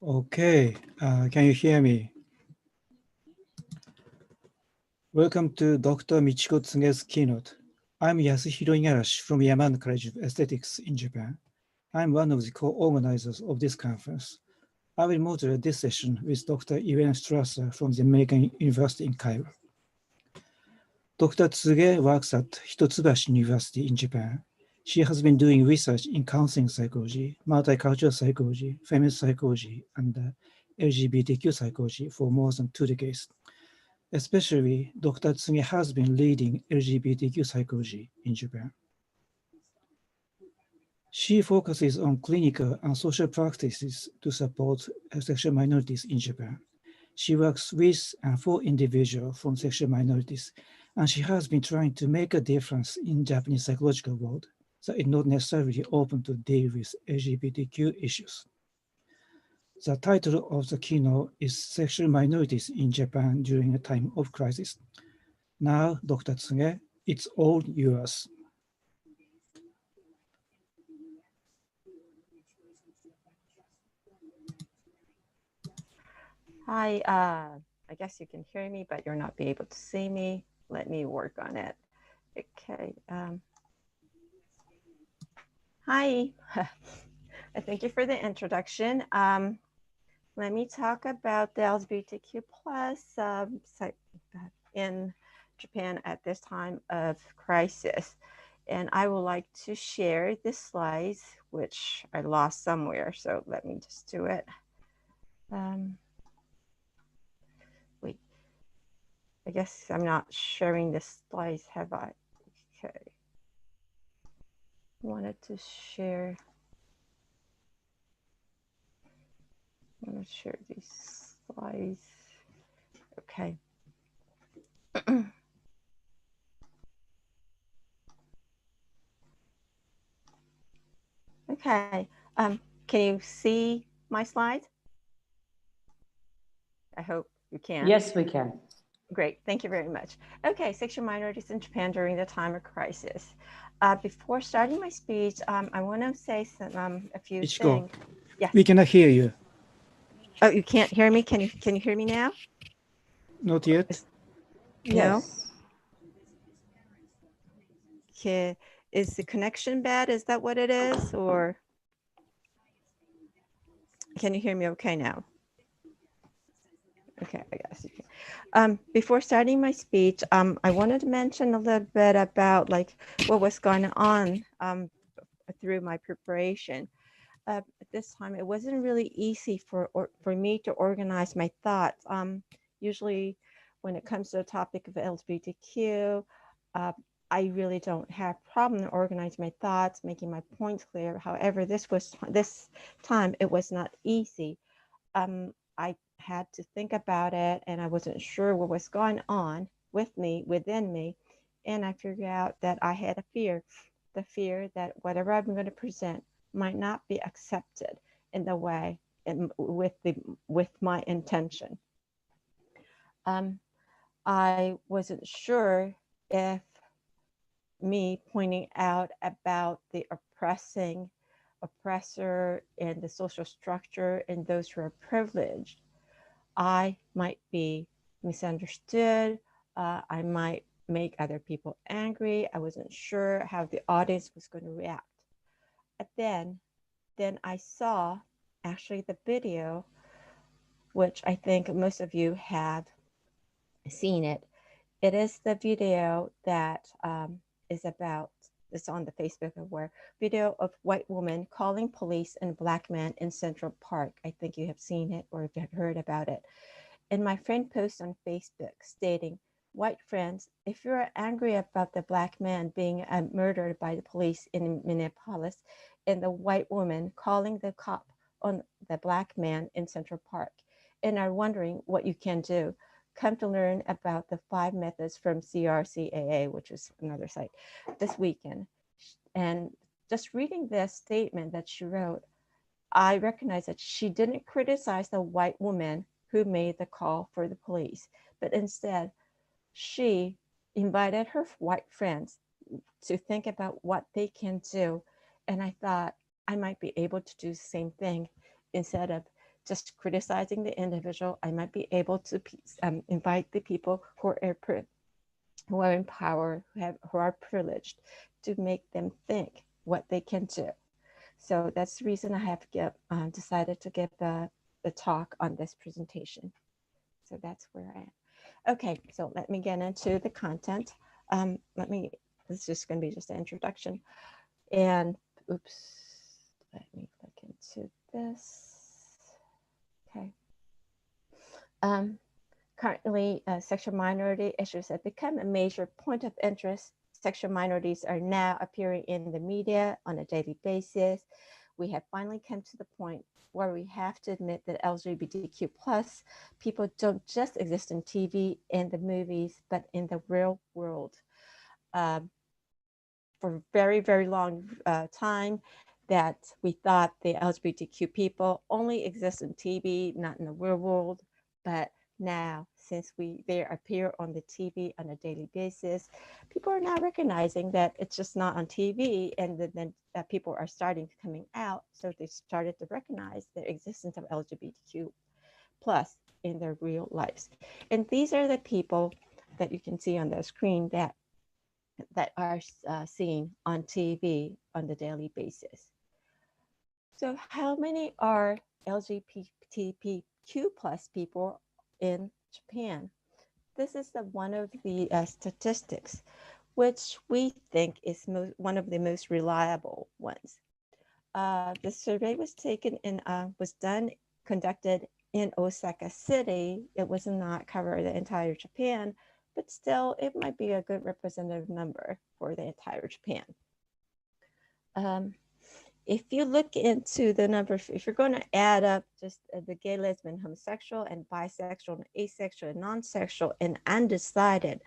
Okay, can you hear me? Welcome to Dr. Michiko Tsuge's keynote. I'm Yasuhiro Igarashi from Yamano College of Aesthetics in Japan. I'm one of the co-organizers of this conference. I will moderate this session with Dr. Irene Strasser from the American University in Cairo. Dr. Tsuge works at Hitotsubashi University in Japan. She has been doing research in counseling psychology, multicultural psychology, feminist psychology, and LGBTQ psychology for more than 2 decades. Especially, Dr. Tsuge has been leading LGBTQ psychology in Japan. She focuses on clinical and social practices to support sexual minorities in Japan. She works with and for individuals from sexual minorities, and she has been trying to make a difference in Japanese psychological world that is not necessarily open to deal with LGBTQ issues. The title of the keynote is Sexual Minorities in Japan During a Time of Crisis. Now, Dr. Tsuge, it's all yours. Hi, I guess you can hear me, but you're not be able to see me. Let me work on it. Okay. Hi. Thank you for the introduction. Let me talk about the LGBTQ plus in Japan at this time of crisis. And I would like to share this slides, which I lost somewhere. So let me just do it. Wait, I guess I'm not sharing the slides, have I? Okay. Wanted to share. I'm going to share these slides. Okay. Okay. Can you see my slides? I hope you can. Yes, we can. Great. Thank you very much. Okay. Sexual minorities in Japan during the time of crisis. Before starting my speech, I want to say some, a few Michiko, things. Yes. we cannot hear you. Oh, you can't hear me? Can you hear me now? Not yet. No. Yes. Okay. Is the connection bad? Is that what it is? Or can you hear me okay now? Okay, I guess you can. Before starting my speech, I wanted to mention a little bit about like what was going on through my preparation. At this time, it wasn't really easy for me to organize my thoughts. Usually, when it comes to the topic of LGBTQ, I really don't have problem organizing my thoughts, making my points clear. However, this time it was not easy. I had to think about it, and I wasn't sure what was going on within me, and I figured out that I had a fear, the fear that whatever I'm going to present might not be accepted in the way with my intention. I wasn't sure if me pointing out about the oppressor and the social structure and those who are privileged, I might be misunderstood. I might make other people angry. I wasn't sure how the audience was going to react. But then I saw actually the video, which I think most of you have seen it. It is the video that is about, it's on the Facebook video of white woman calling police and black man in Central Park. I think you have seen it or have heard about it. And my friend posted on Facebook stating, white friends, if you're angry about the black man being murdered by the police in Minneapolis and the white woman calling the cop on the black man in Central Park and are wondering what you can do, come to learn about the 5 methods from CRCAA, which is another site, this weekend. And just reading this statement that she wrote, I recognize that she didn't criticize the white woman who made the call for the police, but instead she invited her white friends to think about what they can do. And I thought I might be able to do the same thing instead of just criticizing the individual, I might be able to invite the people who are in power, who are privileged, to make them think what they can do. So that's the reason I have decided to give the talk on this presentation. So that's where I am. Okay, so let me get into the content. This is just going to be just an introduction. And oops, let me click into this. Okay. Currently, sexual minority issues have become a major point of interest. Sexual minorities are now appearing in the media on a daily basis. We have finally come to the point where we have to admit that LGBTQ plus people don't just exist in TV and the movies, but in the real world. For a very, very long time, that we thought the LGBTQ people only exist in TV, not in the real world. But now, since they appear on the TV on a daily basis, people are now recognizing that it's just not on TV, and then people are starting to coming out. So they started to recognize the existence of LGBTQ plus in their real lives. And these are the people that you can see on the screen that are seen on TV on the daily basis. So how many are LGBTQ plus people in Japan? This is one of the statistics, which we think is one of the most reliable ones. The survey was conducted in Osaka City. It was not cover the entire Japan, but still it might be a good representative number for the entire Japan. If you look into the number, if you're going to add up just the gay, lesbian, homosexual, and bisexual, and asexual, and non-sexual, and undecided,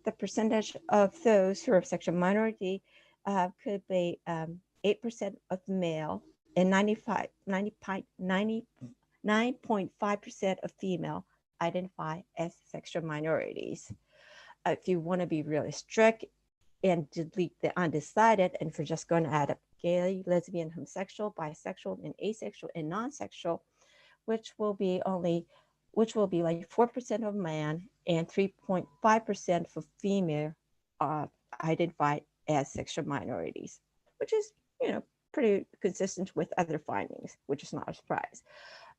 the percentage of those who are of sexual minority could be 8% of male and 9.5% of female identify as sexual minorities. If you want to be really strict and delete the undecided, and if you're just going to add up gay, lesbian, homosexual, bisexual, and asexual, and non-sexual, which will be like 4% of man and 3.5% for female identified as sexual minorities, which is, pretty consistent with other findings, which is not a surprise.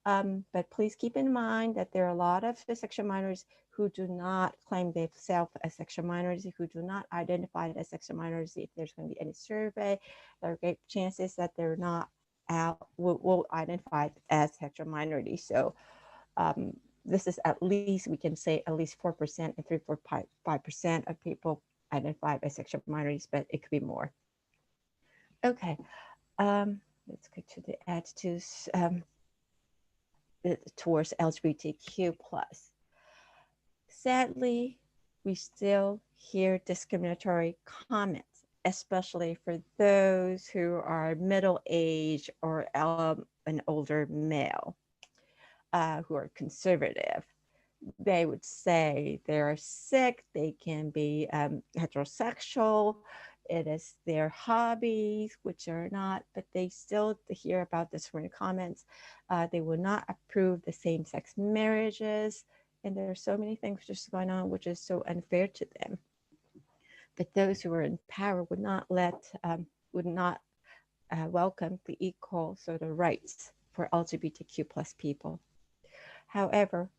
But please keep in mind that there are a lot of sexual minorities who do not claim themselves as sexual minorities, who do not identify as sexual minorities. If there's going to be any survey, there are great chances that they're not will identify as sexual minorities. So this is at least, we can say at least 4% and 3.5% of people identified as sexual minorities, but it could be more. Okay, let's go to the attitudes towards LGBTQ plus. Sadly, we still hear discriminatory comments, especially for those who are middle-aged or an older male who are conservative. They would say they're sick, they can be heterosexual, it is their hobbies, which are not, but they still hear about this from comments. They will not approve the same-sex marriages, and there are so many things just going on which is so unfair to them. But those who are in power would not welcome the equal sort of rights for LGBTQ plus people. However,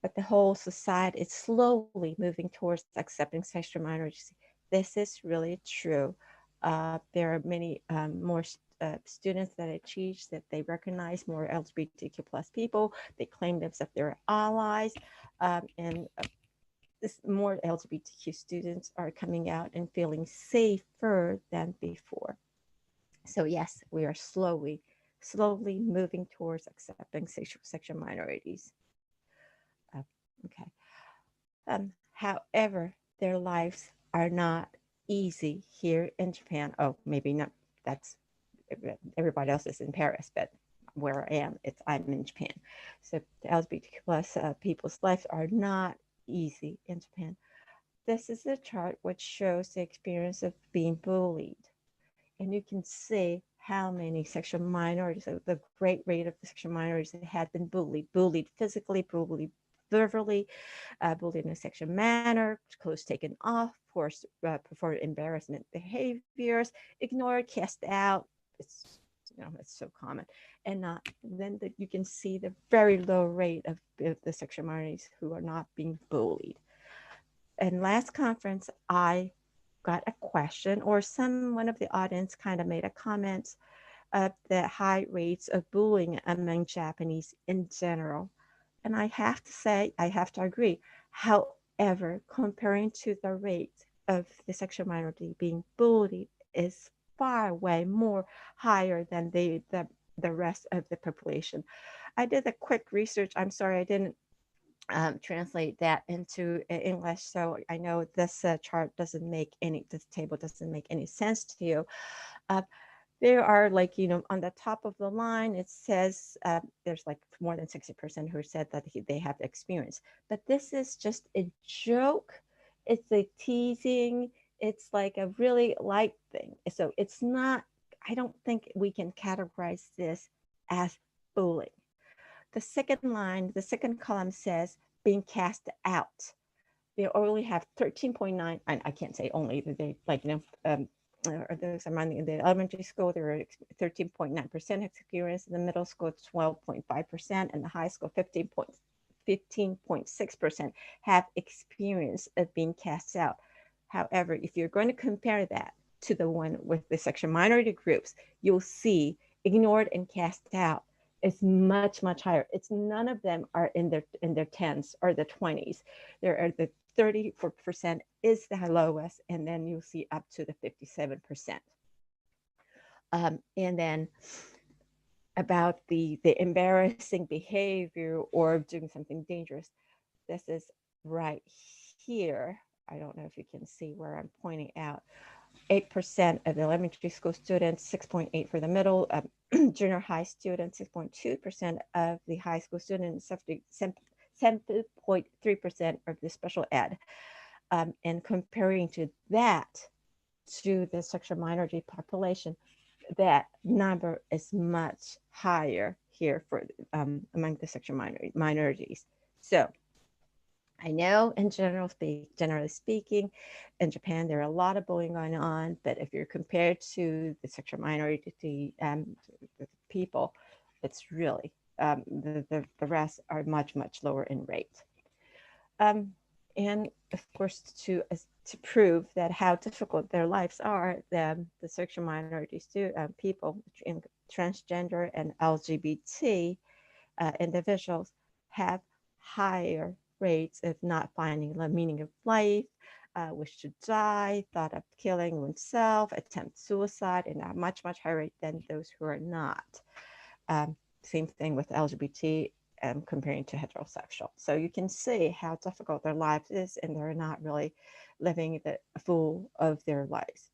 but the whole society is slowly moving towards accepting sexual minorities. This is really true. There are many more students that I teach that they recognize more LGBTQ plus people. They claim themselves their allies, and more LGBTQ students are coming out and feeling safer than before. So yes, we are slowly moving towards accepting sexual minorities. Okay. However, their lives are not easy here in Japan. Oh, maybe not. That's everybody else is in Paris, but where I am, I'm in Japan. So the LGBTQ plus people's lives are not easy in Japan. This is a chart which shows the experience of being bullied. And you can see how many sexual minorities, the great rate of the sexual minorities that had been bullied physically, bullied verbally, bullied in a sexual manner, clothes taken off, forced, performed embarrassment behaviors, ignored, cast out. It's, it's so common. And then you can see the very low rate of the sexual minorities who are not being bullied. And last conference, I got a question, or one of the audience kind of made a comment of the high rates of bullying among Japanese in general. And I have to say, I have to agree. However, comparing to the rate of the sexual minority being bullied is far way more higher than the rest of the population. I did a quick research. I'm sorry, I didn't translate that into English. So I know this chart doesn't make this table doesn't make any sense to you. There are on the top of the line, it says there's like more than 60% who said that they have experience. But this is just a joke. It's a teasing. It's like a really light thing. So it's not, I don't think we can categorize this as bullying. The second line, the second column says being cast out. They only have 13.9, I can't say only, they or those among in the elementary school, there are 13.9% experience, in the middle school 12.5%, and the high school 15.6% have experience of being cast out. However, if you're going to compare that to the one with the sexual minority groups, you'll see ignored and cast out is much, much higher. It's none of them are in their 10s or the 20s. There are the 34% is the lowest, and then you'll see up to the 57%. And then about the embarrassing behavior or doing something dangerous, this is right here. I don't know if you can see where I'm pointing out. 8% of the elementary school students, 6.8% for the middle, junior high students, 6.2% of the high school students, 7.3% of the special ed. And comparing to that to the sexual minority population, that number is much higher here for among the sexual minorities. So I know generally speaking, in Japan, there are a lot of bullying going on, but if you're compared to the sexual minority people, it's really, the rest are much, much lower in rate. And of course, to prove that how difficult their lives are, the sexual minority people, transgender and LGBT individuals have higher rates of not finding the meaning of life, wish to die, thought of killing oneself, attempt suicide, and a much, much higher rate than those who are not. Same thing with LGBT comparing to heterosexual. So you can see how difficult their lives is, and they're not really living the full of their lives.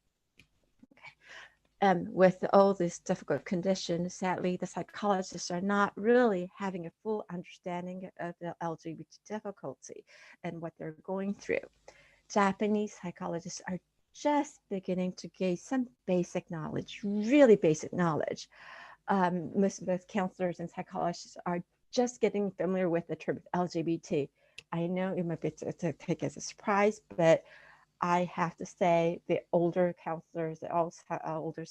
With all these difficult conditions, sadly, the psychologists are not really having a full understanding of the LGBT difficulty and what they're going through. Japanese psychologists are just beginning to gain some basic knowledge, really basic knowledge. Most of the counselors and psychologists are just getting familiar with the term LGBT. I know it might be to take as a surprise, but I have to say the older counselors, the older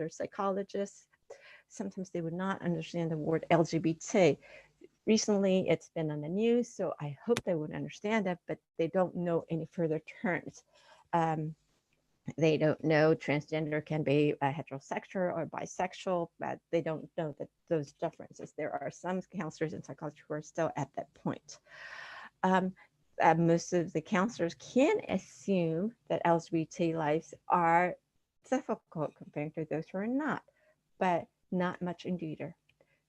psychologists, sometimes they would not understand the word LGBT. Recently, it's been on the news, so I hope they would understand that, but they don't know any further terms. They don't know transgender can be heterosexual or bisexual, but they don't know that those differences. There are some counselors and psychologists who are still at that point. Most of the counselors can assume that LGBT lives are difficult compared to those who are not, but not much in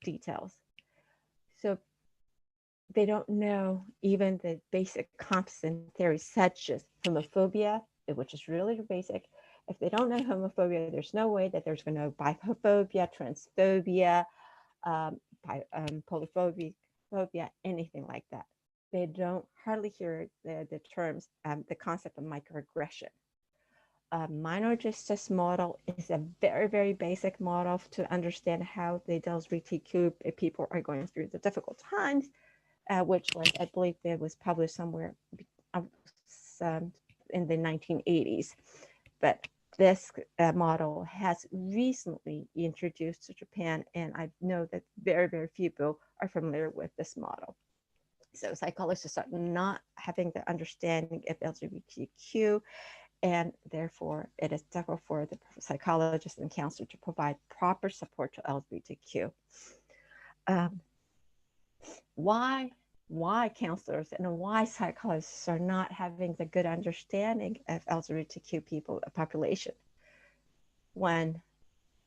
details. So they don't know even the basic competent theories such as homophobia, which is really basic. If they don't know homophobia, there's no way that there's going to be biphobia, transphobia, polyphobia, anything like that. They don't hardly hear the terms, the concept of microaggression. minor justice model is a very, very basic model to understand how the LGBTQ people are going through the difficult times, which was, I believe, it was published somewhere in the 1980s. But this model has recently introduced to Japan, and I know that very, very few people are familiar with this model. So psychologists are not having the understanding of LGBTQ, and therefore it is difficult for the psychologist and counselor to provide proper support to LGBTQ. Why counselors and why psychologists are not having the good understanding of LGBTQ people population? When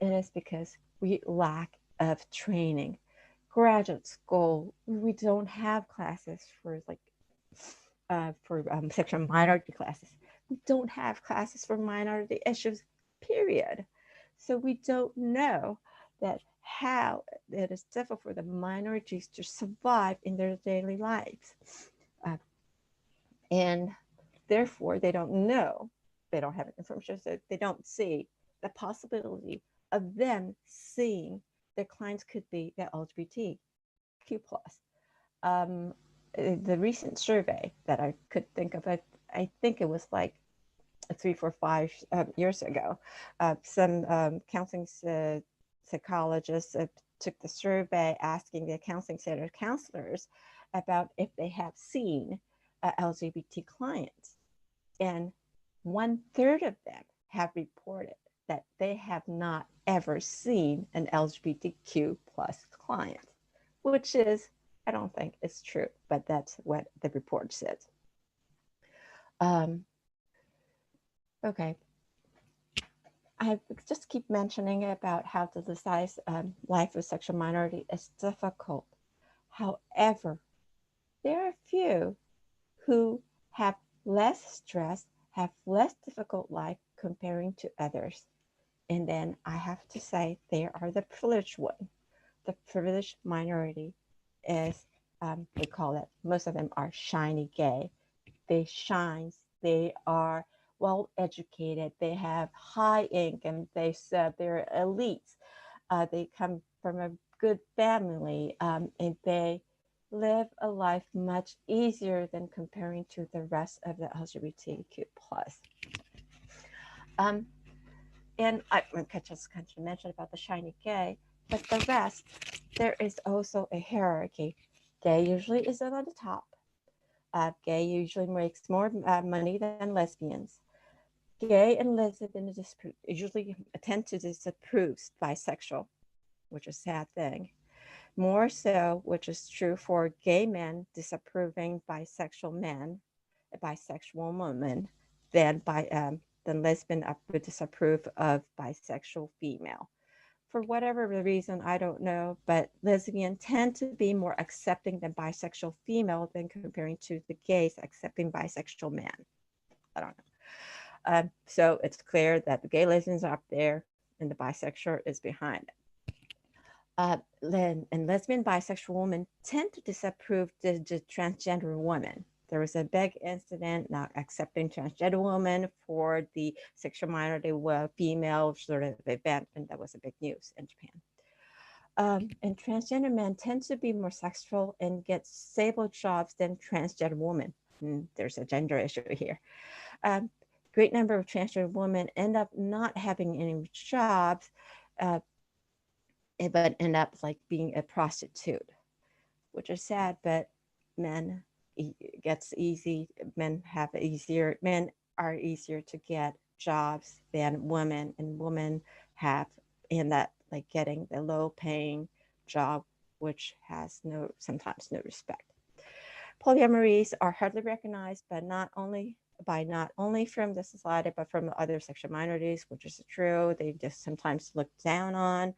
it is because we lack of training. Graduate school, we don't have classes for sexual minority classes. We don't have classes for minority issues, period. So we don't know that how it is difficult for the minorities to survive in their daily lives. And therefore, they don't know, they don't have information, so they don't see the possibility of them seeing their clients could be the LGBTQ+. The recent survey that I could think of, I think it was like 3, 4, 5 years ago, some counseling psychologists took the survey asking the counseling center counselors about if they have seen LGBT clients. And 1/3 of them have reported that they have not ever seen an LGBTQ plus client, which is, I don't think it's true, but that's what the report said. Okay. I just keep mentioning about how to decide life with sexual minority is difficult. However, there are few who have less stress, have less difficult life comparing to others. And then I have to say they are the privileged one. The privileged minority is, we call it, most of them are shiny gay. They shine, they are well educated, they have high income, they're elites, they come from a good family, and they live a life much easier than comparing to the rest of the LGBTQ plus. And I just kind of mentioned about the shiny gay, but the rest, there is also a hierarchy. Gay usually is on the top. Gay usually makes more money than lesbians. Gay and lesbian usually tend to disapprove bisexual, which is a sad thing. More so, which is true for gay men disapproving bisexual men, bisexual women, than lesbian would disapprove of bisexual female. For whatever reason, I don't know, but lesbians tend to be more accepting than bisexual female than comparing to the gays accepting bisexual men. I don't know. So it's clear that the gay lesbians are up there and the bisexual is behind it. And lesbian bisexual women tend to disapprove the transgender women. There was a big incident not accepting transgender women for the sexual minority female sort of event, and that was a big news in Japan. And transgender men tend to be more successful and get stable jobs than transgender women. There's a gender issue here. Great number of transgender women end up not having any jobs, but end up like being a prostitute, which is sad, but men gets easy. Men are easier to get jobs than women, and women have end up like getting the low paying job, which has sometimes no respect. Polyamories are hardly recognized, but not only from the society, but from other sexual minorities, which is true. They just sometimes look down on.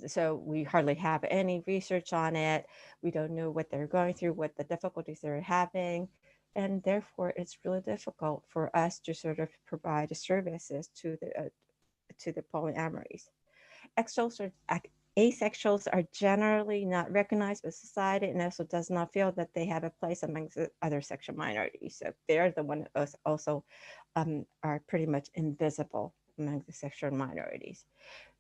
So we hardly have any research on it. We don't know what they're going through, what the difficulties they're having. And therefore, it's really difficult for us to sort of provide services to the polyamories. asexuals are generally not recognized by society and also does not feel that they have a place among the other sexual minorities. So they're the one that also are pretty much invisible among the sexual minorities.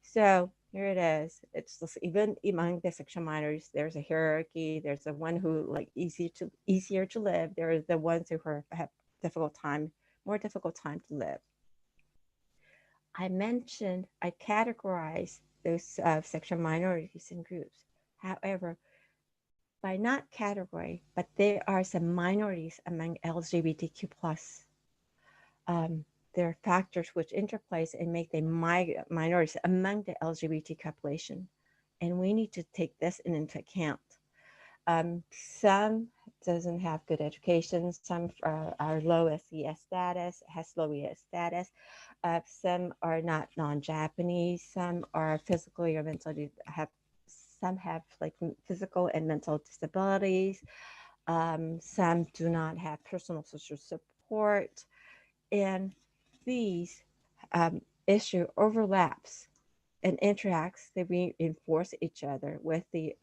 So here it is. It's just, even among the sexual minorities, there's a hierarchy. There's the one who like easier to live. There are the ones who have more difficult time to live. I mentioned I categorize those sexual minorities in groups. However, by not category, but there are some minorities among LGBTQ plus. There are factors which interplace and make them minorities among the LGBT population. And we need to take this into account. Some doesn't have good education. Some are low SES status, has low ES status. Some are not non-Japanese. Some are physically or mentally some have like physical and mental disabilities. Some do not have personal social support. And these issue overlaps and interacts. They reinforce each other with the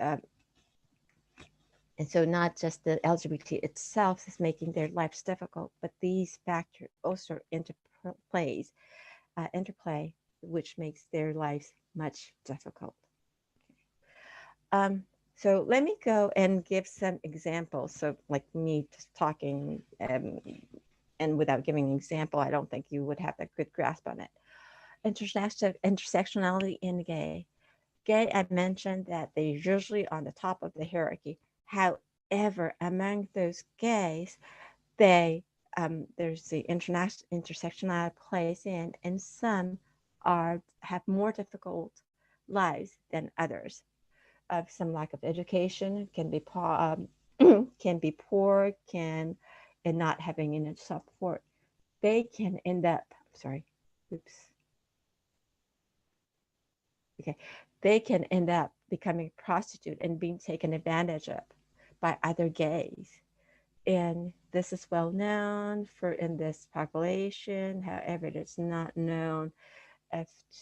and so not just the LGBT itself is making their lives difficult, but these factors also interplay, which makes their lives much difficult. So let me go and give some examples. So like me just talking and without giving an example, I don't think you would have a good grasp on it. Intersectionality in gay. Gay, I mentioned that they're usually on the top of the hierarchy. However, among those gays, there's the intersectionality plays in, and some have more difficult lives than others. Some lack of education, can be poor, and not having enough support. They can end up, they can end up becoming a prostitute and being taken advantage of by other gays. And this is well known in this population. However, it's not known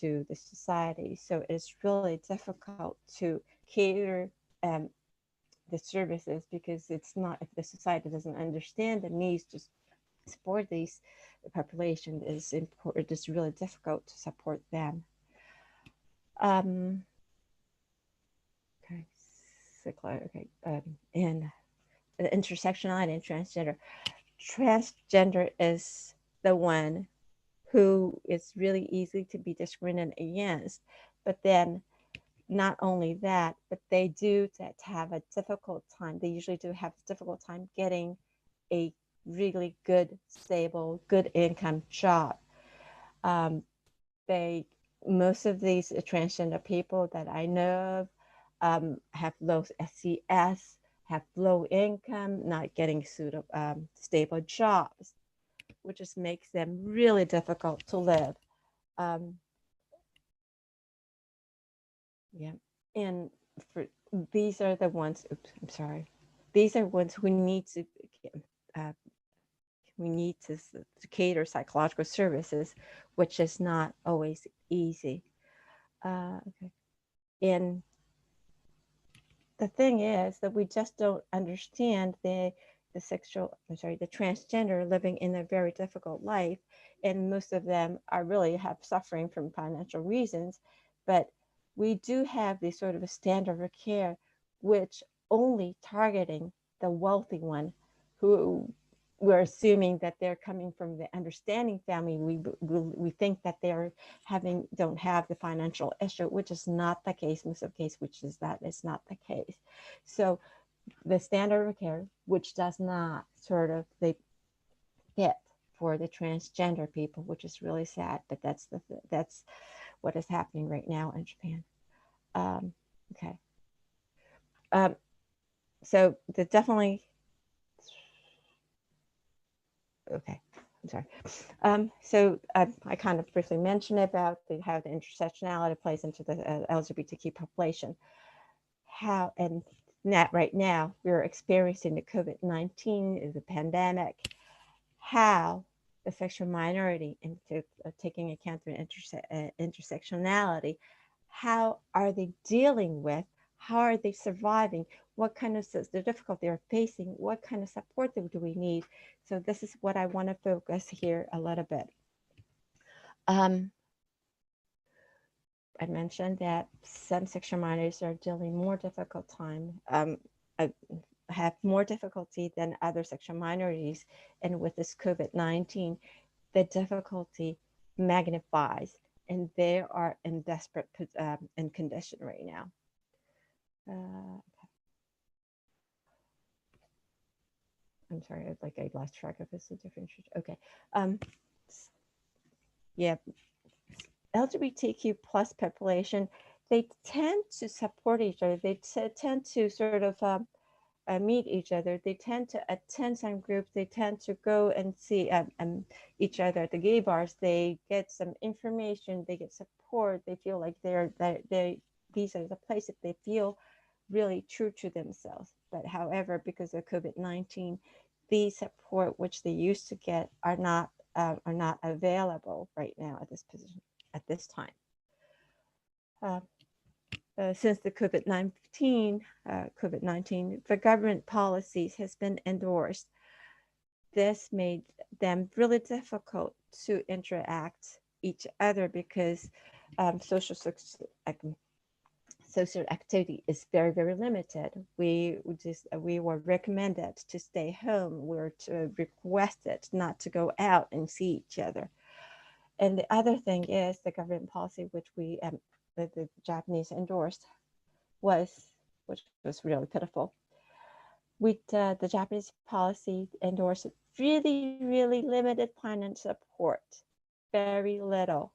to the society. So it's really difficult to cater the services because it's not, if the society doesn't understand the needs to support these population is important. It's really difficult to support them. And intersectionality and transgender. Transgender is the one who is really easy to be discriminated against, but then not only that, but they do have a difficult time. They usually do have a difficult time getting a really good, stable, good income job. Most of these transgender people that I know of have low SES, have low income, not getting stable jobs, which just makes them really difficult to live. And these are the ones. These are ones who need to. We need to cater psychological services, which is not always easy. And the thing is that we just don't understand the transgender living in a very difficult life, and most of them are really suffering from financial reasons. But we do have this sort of a standard of care, which only targeting the wealthy one, who we're assuming that they're coming from the understanding family. We think that don't have the financial issue, which is not the case. Most of the case, which is that it's not the case. So the standard of care, which does not they fit for the transgender people, which is really sad, but that's what is happening right now in Japan. So the definitely. So I kind of briefly mentioned about how the intersectionality plays into the LGBTQ population. And that right now we're experiencing the COVID-19, the pandemic, how the sexual minority, into taking account of intersectionality, how are they dealing with, how are they surviving, what kind of the difficulty they're facing, what kind of support do we need. So this is what I want to focus here a little bit. I mentioned that some sexual minorities are dealing more difficult time, have more difficulty than other sexual minorities. And with this COVID-19, the difficulty magnifies, and they are in desperate in condition right now. I'm sorry, I lost track of this. A different. Okay. Yeah. LGBTQ plus population, they tend to support each other. They tend to sort of meet each other. They tend to attend some groups. They tend to go and see each other at the gay bars. They get some information. They get support. They feel like these are the places they feel really true to themselves. But however, because of COVID-19, the support which they used to get are not available right now at this position. At this time. Since the COVID-19, the government policies has been endorsed. This made them really difficult to interact each other because social activity is very, very limited. We were recommended to stay home. We were requested not to go out and see each other. And the other thing is the government policy, which the Japanese endorsed, which was really pitiful. The Japanese policy endorsed really, really limited financial support, very little,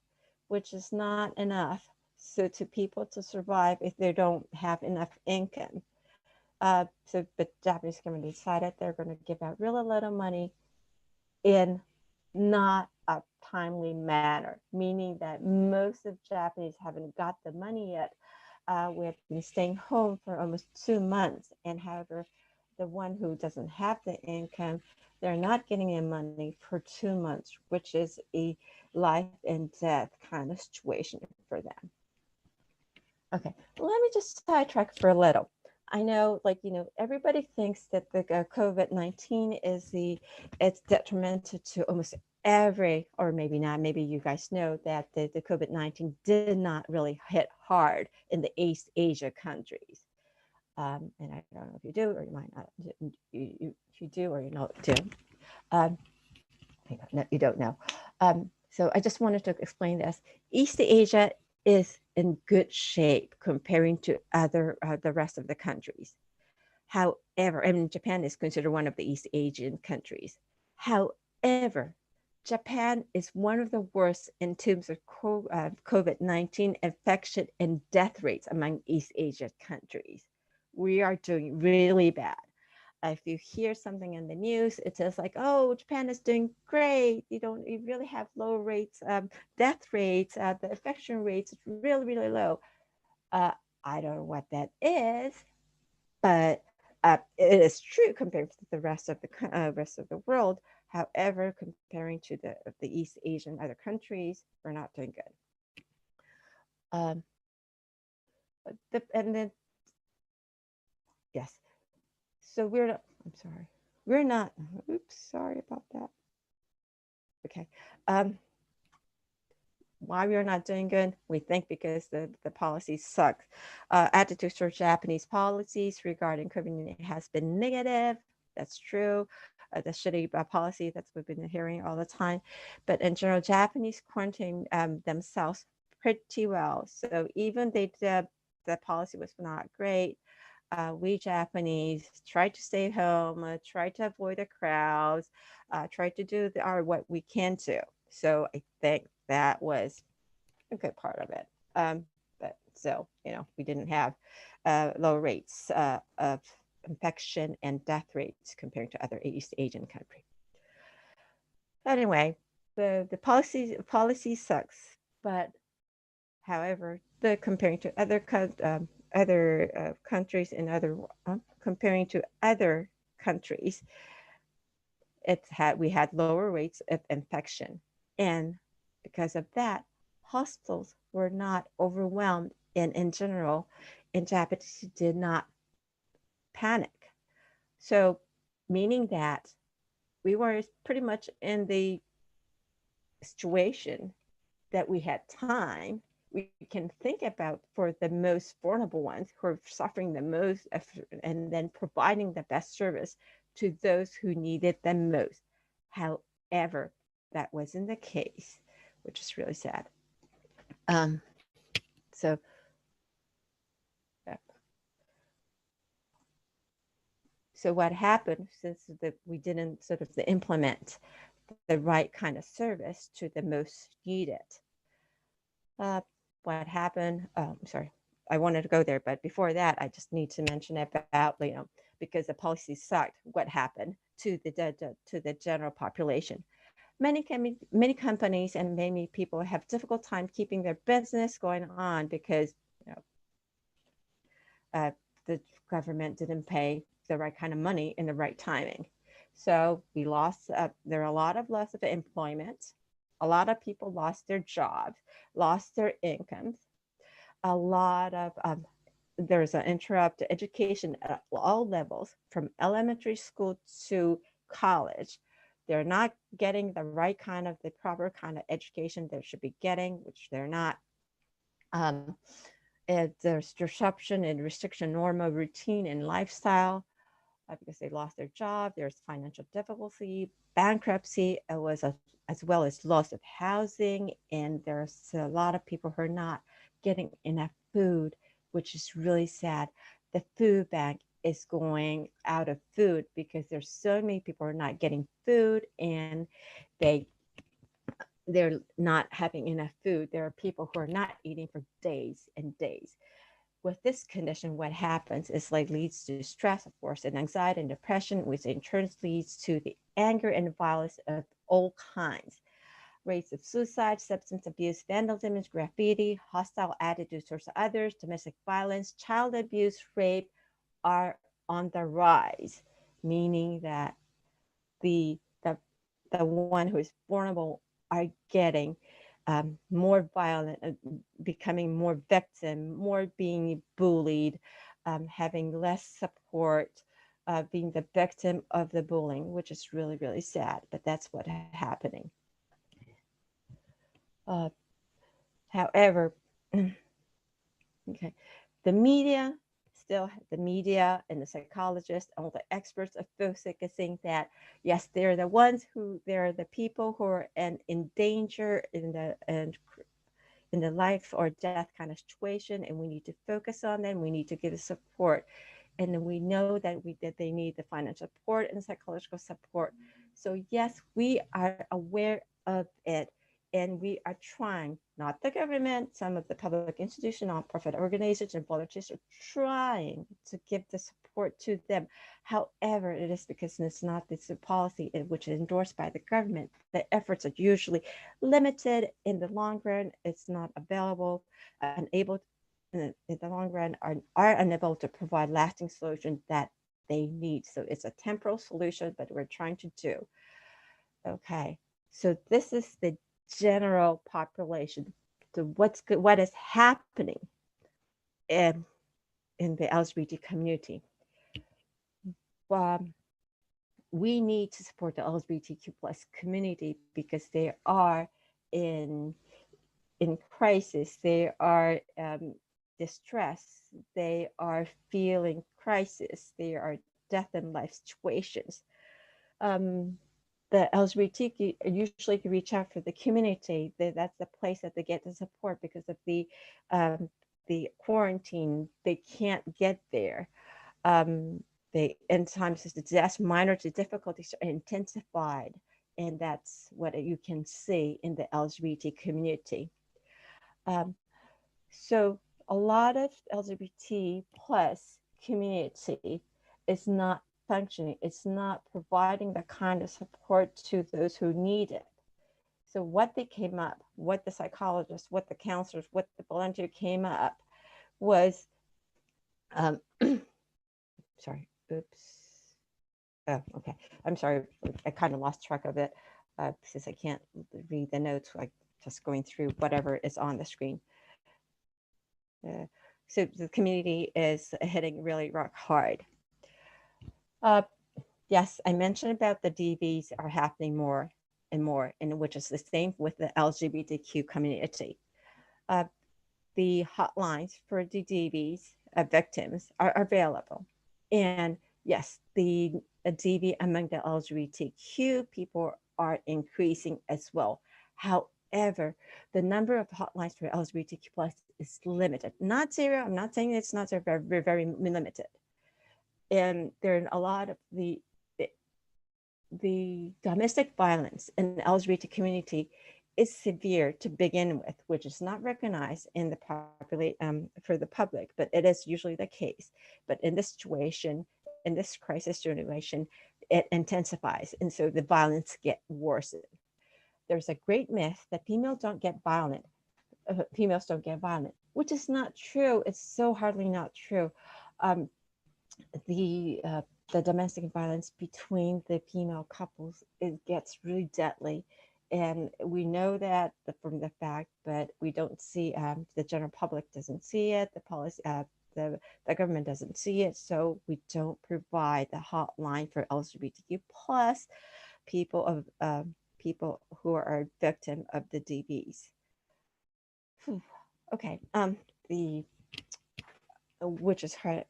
which is not enough. So to people to survive if they don't have enough income. But Japanese government decided they're going to give out really little money in not a timely manner, meaning that most of Japanese haven't got the money yet. We have been staying home for almost 2 months, and however, the one who doesn't have the income, they're not getting the money for 2 months, which is a life and death kind of situation for them. Okay, let me just sidetrack for a little. I know, everybody thinks that the COVID-19 it's detrimental to almost every, or maybe not, maybe you guys know that the COVID-19 did not really hit hard in the East Asia countries. And I don't know if you do, or you might not, you do, or you don't do. You don't know. So I just wanted to explain this. East Asia is in good shape comparing to the rest of the countries. However, Japan is considered one of the East Asian countries. However, Japan is one of the worst in terms of COVID-19 infection and death rates among East Asia countries. We are doing really bad. If you hear something in the news, it says like, oh, Japan is doing great. You really have low rates, death rates, the infection rates is really, really low. I don't know what that is, but it is true compared to the rest of the world. However, comparing to the East Asian other countries, we're not doing good. Yes. So we're not, oops, sorry about that. Okay. Why we're not doing good? We think because the policies suck. Attitudes toward Japanese policies regarding COVID-19 has been negative. That's true. The shitty policy that's we've been hearing all the time. But in general, Japanese quarantine themselves pretty well. So even the policy was not great. We Japanese try to stay home, try to avoid the crowds, try to do what we can do. So I think that was a good part of it. But still, we didn't have low rates of infection and death rates compared to other East Asian countries. Anyway, the policy sucks, but however, comparing to other countries and comparing to other countries, we had lower rates of infection, and because of that, hospitals were not overwhelmed and in general, in Japanese, did not panic. So, meaning that we were pretty much in the situation that we had time, we can think about for the most vulnerable ones who are suffering the most, and then providing the best service to those who need it the most. However, that wasn't the case, which is really sad. So so what happened, since we didn't sort of implement the right kind of service to the most needed, what happened, sorry, I wanted to go there, but before that, I just need to mention about, because the policy sucked, what happened to the general population. Many companies and many people have difficult time keeping their business going on because the government didn't pay the right kind of money in the right timing. So we lost, there are a lot of loss of employment. A lot of people lost their jobs, lost their incomes. A lot of, there's an interrupted education at all levels, from elementary school to college. They're not getting the right kind of, the proper kind of education they should be getting, which they're not. There's disruption and restriction, normal routine and lifestyle, because they lost their job. There's financial difficulty, bankruptcy, as well as loss of housing. And there's a lot of people who are not getting enough food, which is really sad. The food bank is going out of food because there's so many people who are not getting food, and they're not having enough food. There are people who are not eating for days and days. With this condition, what happens is leads to stress, of course, and anxiety and depression, which in turn leads to the anger and violence of all kinds. Rates of suicide, substance abuse, vandalism, graffiti, hostile attitudes towards others, domestic violence, child abuse, rape are on the rise, meaning that the one who is vulnerable are getting more violent, becoming more victim, more being bullied, having less support, being the victim of the bullying, which is really, really sad, but that's what's happening. However, okay, the media and the psychologists, all the experts are focusing that, yes, they're the ones they're the people who are in danger in the life or death kind of situation, and we need to focus on them. We need to give support, and then we know that they need the financial support and psychological support. So yes, we are aware of it. And we are trying, not the government, some of the public institutions, nonprofit organizations, and volunteers are trying to give the support to them. However, it is because it's not this policy which is endorsed by the government. The efforts are usually limited. In the long run, it's not available, unable, in the long run, are unable to provide lasting solutions that they need. So it's a temporal solution, but we're trying to do. Okay, so this is the general population, to what is happening in the LGBT community. We need to support the LGBTQ plus community because they are in crisis. They are distressed. They are feeling crisis. They are death and life situations. The LGBTQ usually can reach out for the community. That's the place that they get the support because of the quarantine. They can't get there. In times the minority difficulties are intensified, and that's what you can see in the LGBT community. So a lot of LGBT plus community is not functioning. It's not providing the kind of support to those who need it. So what they came up, what the psychologists, what the counselors, what the volunteer came up was, sorry, oops. Oh, okay. I'm sorry. I kind of lost track of it because I can't read the notes. Like just going through whatever is on the screen. So the community is hitting really rock hard. Yes, I mentioned about the DVs are happening more and more, and which is the same with the LGBTQ community. The hotlines for the DVs victims are available. And yes, the DV among the LGBTQ people are increasing as well. However, the number of hotlines for LGBTQ plus is limited. Not zero. I'm not saying it's not zero, very, very limited. And there are a lot of the domestic violence in the LGBT community is severe to begin with, which is not recognized in the for the public, but it is usually the case. But in this situation, in this crisis situation, it intensifies, and so the violence get worse. There's a great myth that females don't get violent, which is not true. It's so hardly not true. Um, the uh, the domestic violence between the female couples, it gets really deadly, and we know that from the fact, but we don't see, the general public doesn't see it, the policy, the government doesn't see it, so we don't provide the hotline for LGBTQ plus people of people who are victim of the DVs. Okay, the which is hard.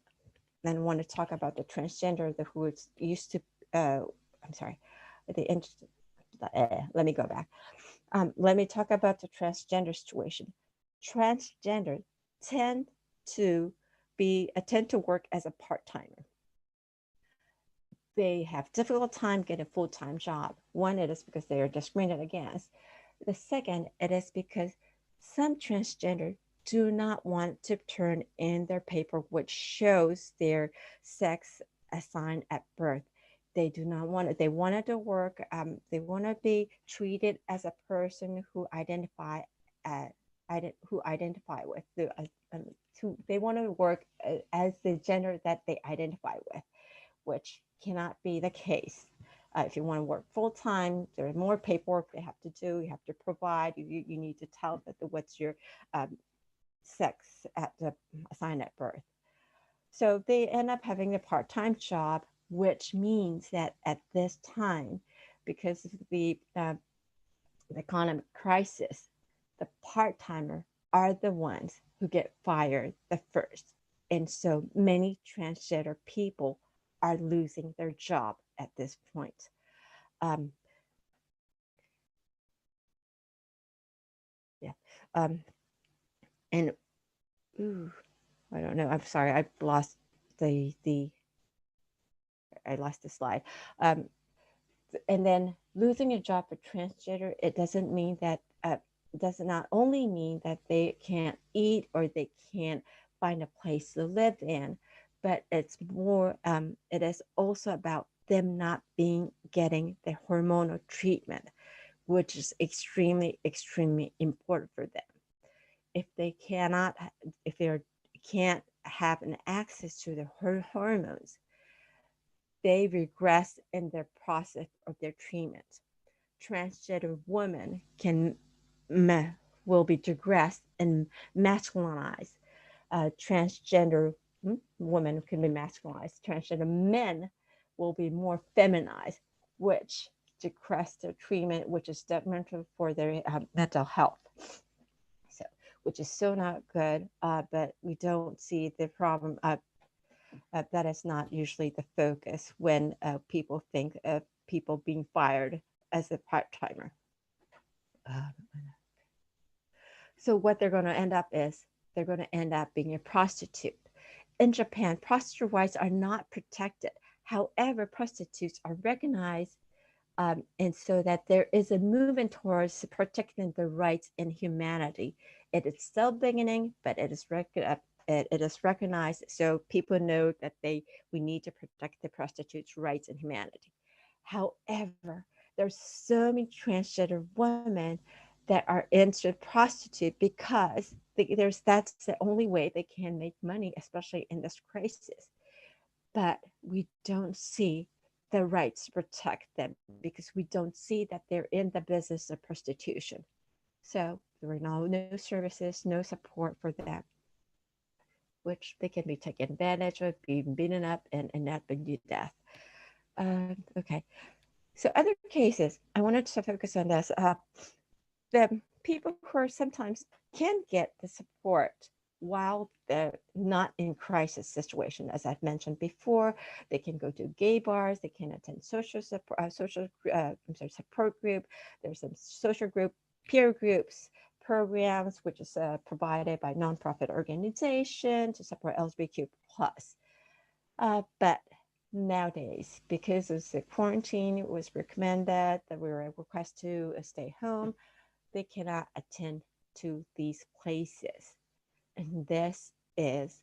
Then I want to talk about the transgender, the who it's used to, I'm sorry, let me go back. Let me talk about the transgender situation. Transgender tend to work as a part-timer. They have difficult time getting a full-time job. One, it is because they are discriminated against. The second, it is because some transgender do not want to turn in their paper which shows their sex assigned at birth. They do not want it. They wanted to work. They want to be treated as a person who identify with. They want to work as the gender that they identify with, which cannot be the case. If you want to work full time, there's more paperwork they have to do. You have to provide. You need to tell that what's your sex at the assigned at birth. So they end up having a part-time job, which means that at this time, because of the economic crisis, the part-timer are the ones who get fired the first. And so many transgender people are losing their job at this point. And ooh, I don't know. I'm sorry. I lost the slide. And then losing a job for transgender, it doesn't mean that does not only mean that they can't eat or they can't find a place to live in, but it's more. It is also about them not getting the hormonal treatment, which is extremely important for them. If they can't have an access to the hormones, they regress in their process of their treatment. Transgender women will be digressed and masculinized. Transgender women can be masculinized. Transgender men will be more feminized, which decrease their treatment, which is detrimental for their mental health. So, which is so not good, but we don't see the problem. That is not usually the focus when people think of people being fired as a part-timer. So what they're going to end up being a prostitute. In Japan, prostitute rights are not protected. However, prostitutes are recognized, and so that there is a movement towards protecting the rights and humanity. It is still beginning, but it is recognized, so people know that we need to protect the prostitutes' rights and humanity. However, there's so many transgender women that are into prostitute because that's the only way they can make money, especially in this crisis. But we don't see the rights to protect them because we don't see that they're in the business of prostitution. So there are no services, no support for them. which they can be taken advantage of, being beaten up, and not been to death. Okay. So other cases, I wanted to focus on this. The people who are sometimes can get the support while they're not in crisis situation. As I've mentioned before, they can go to gay bars, they can attend support group. There's some social group, peer groups, programs, which is provided by nonprofit organization to support LGBTQ plus. But nowadays, because of the quarantine, it was recommended that we were requested to stay home. They cannot attend to these places. And this is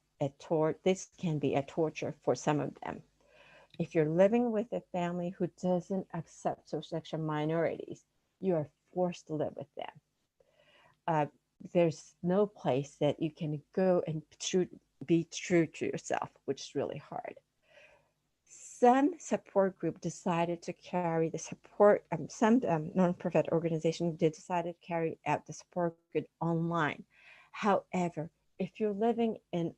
this can be a torture for some of them. If you're living with a family who doesn't accept social sexual minorities, you are forced to live with them. There's no place that you can go and be true to yourself, which is really hard. Some support group decided to carry the support, some nonprofit organization did decide to carry out the support group online. However, if you're living in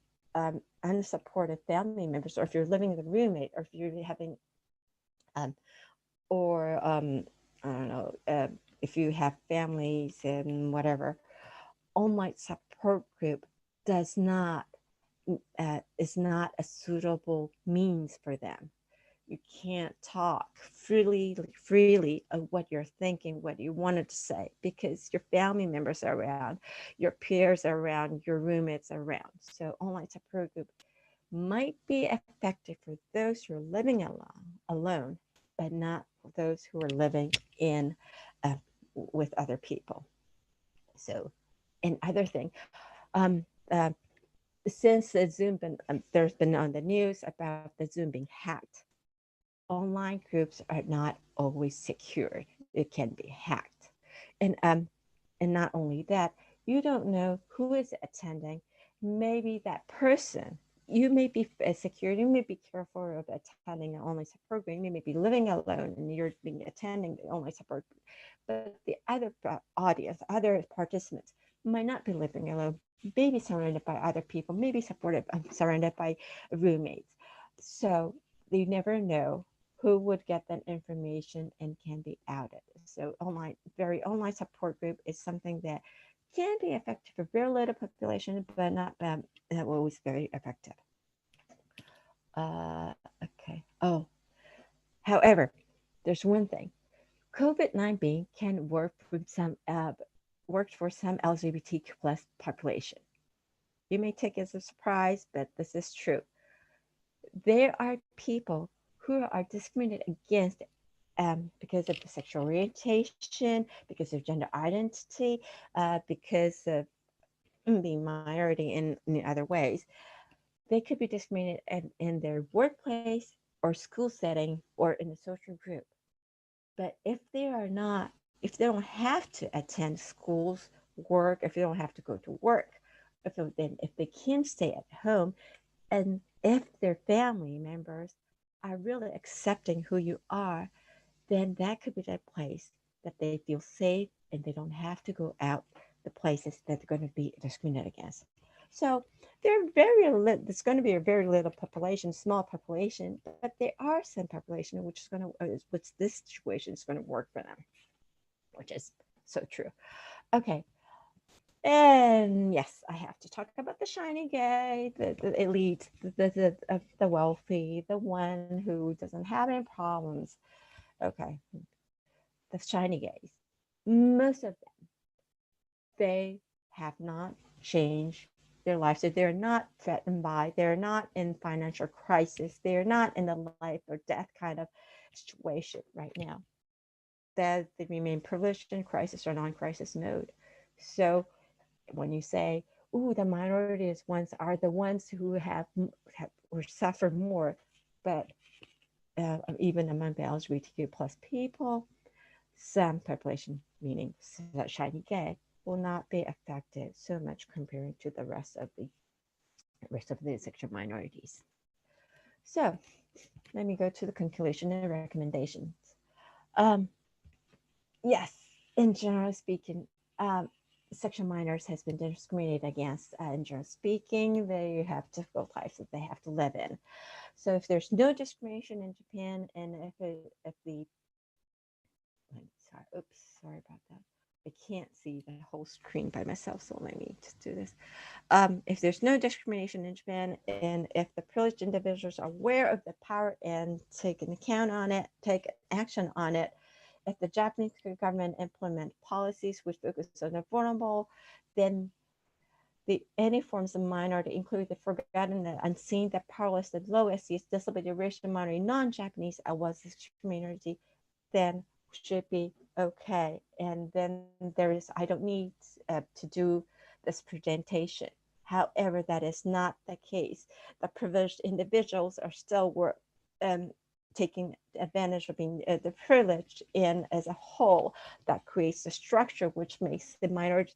unsupported family members, or if you're living with a roommate, or if you're having, I don't know, if you have families and whatever, online support group is not a suitable means for them. You can't talk freely of what you're thinking, what you wanted to say, because your family members are around, your peers are around, your roommates are around. So online support group might be effective for those who are living alone, but not for those who are living in with other people. So, and other thing, since the Zoom there's been on the news about the Zoom being hacked. Online groups are not always secured. It can be hacked. And not only that, you don't know who is attending. Maybe that person, you may be secure, you may be careful of attending an online support group. You may be living alone and you're attending the online support group. But the other audience, other participants might not be living alone, maybe surrounded by other people, maybe surrounded by roommates. So you never know who would get that information and can be outed. So online support group is something that can be effective for very little population, but not always very effective. Okay. Oh, however, there's one thing. COVID-19 can work for some LGBTQ plus population. You may take it as a surprise, but this is true. There are people who are discriminated against because of the sexual orientation, because of gender identity, because of being minority in other ways. They could be discriminated in their workplace or school setting or in a social group. But if they don't have to attend schools, work, if they don't have to go to work, if they can stay at home, and if their family members are really accepting who you are, then that could be that place that they feel safe and they don't have to go out the places that they're going to be discriminated against. So there's going to be a very little population, small population, but there are some population which this situation is going to work for them, which is so true. Okay. And yes, I have to talk about the shiny gay, the elite, the wealthy, the one who doesn't have any problems. Okay, the shiny gays. Most of them, they have not changed their lives. So they're not threatened by, they're not in financial crisis. They're not in a life or death kind of situation right now. That they remain privileged in crisis or non-crisis mode. So when you say, "Ooh, the minorities ones are the ones who have or suffer more," but even among the LGBTQ plus people, some population, meaning shiny gay, will not be affected so much comparing to the rest of the sexual minorities. So let me go to the conclusion and recommendations. Yes, in general speaking, sexual minors has been discriminated against in general speaking. They have difficult lives that they have to live in. So if there's no discrimination in Japan, and if the sorry about that. I can't see the whole screen by myself, so let me just do this. If there's no discrimination in Japan, and if the privileged individuals are aware of the power and take an account on it, take action on it, if the Japanese government implement policies which focus on the vulnerable, then any forms of minority, including the forgotten, the unseen, the powerless, the low SES, disability, racial minority, non-Japanese, was community, then should be okay. And then I don't need to do this presentation. However, that is not the case. The privileged individuals are still taking advantage of being the privileged, and as a whole, that creates a structure which makes the minority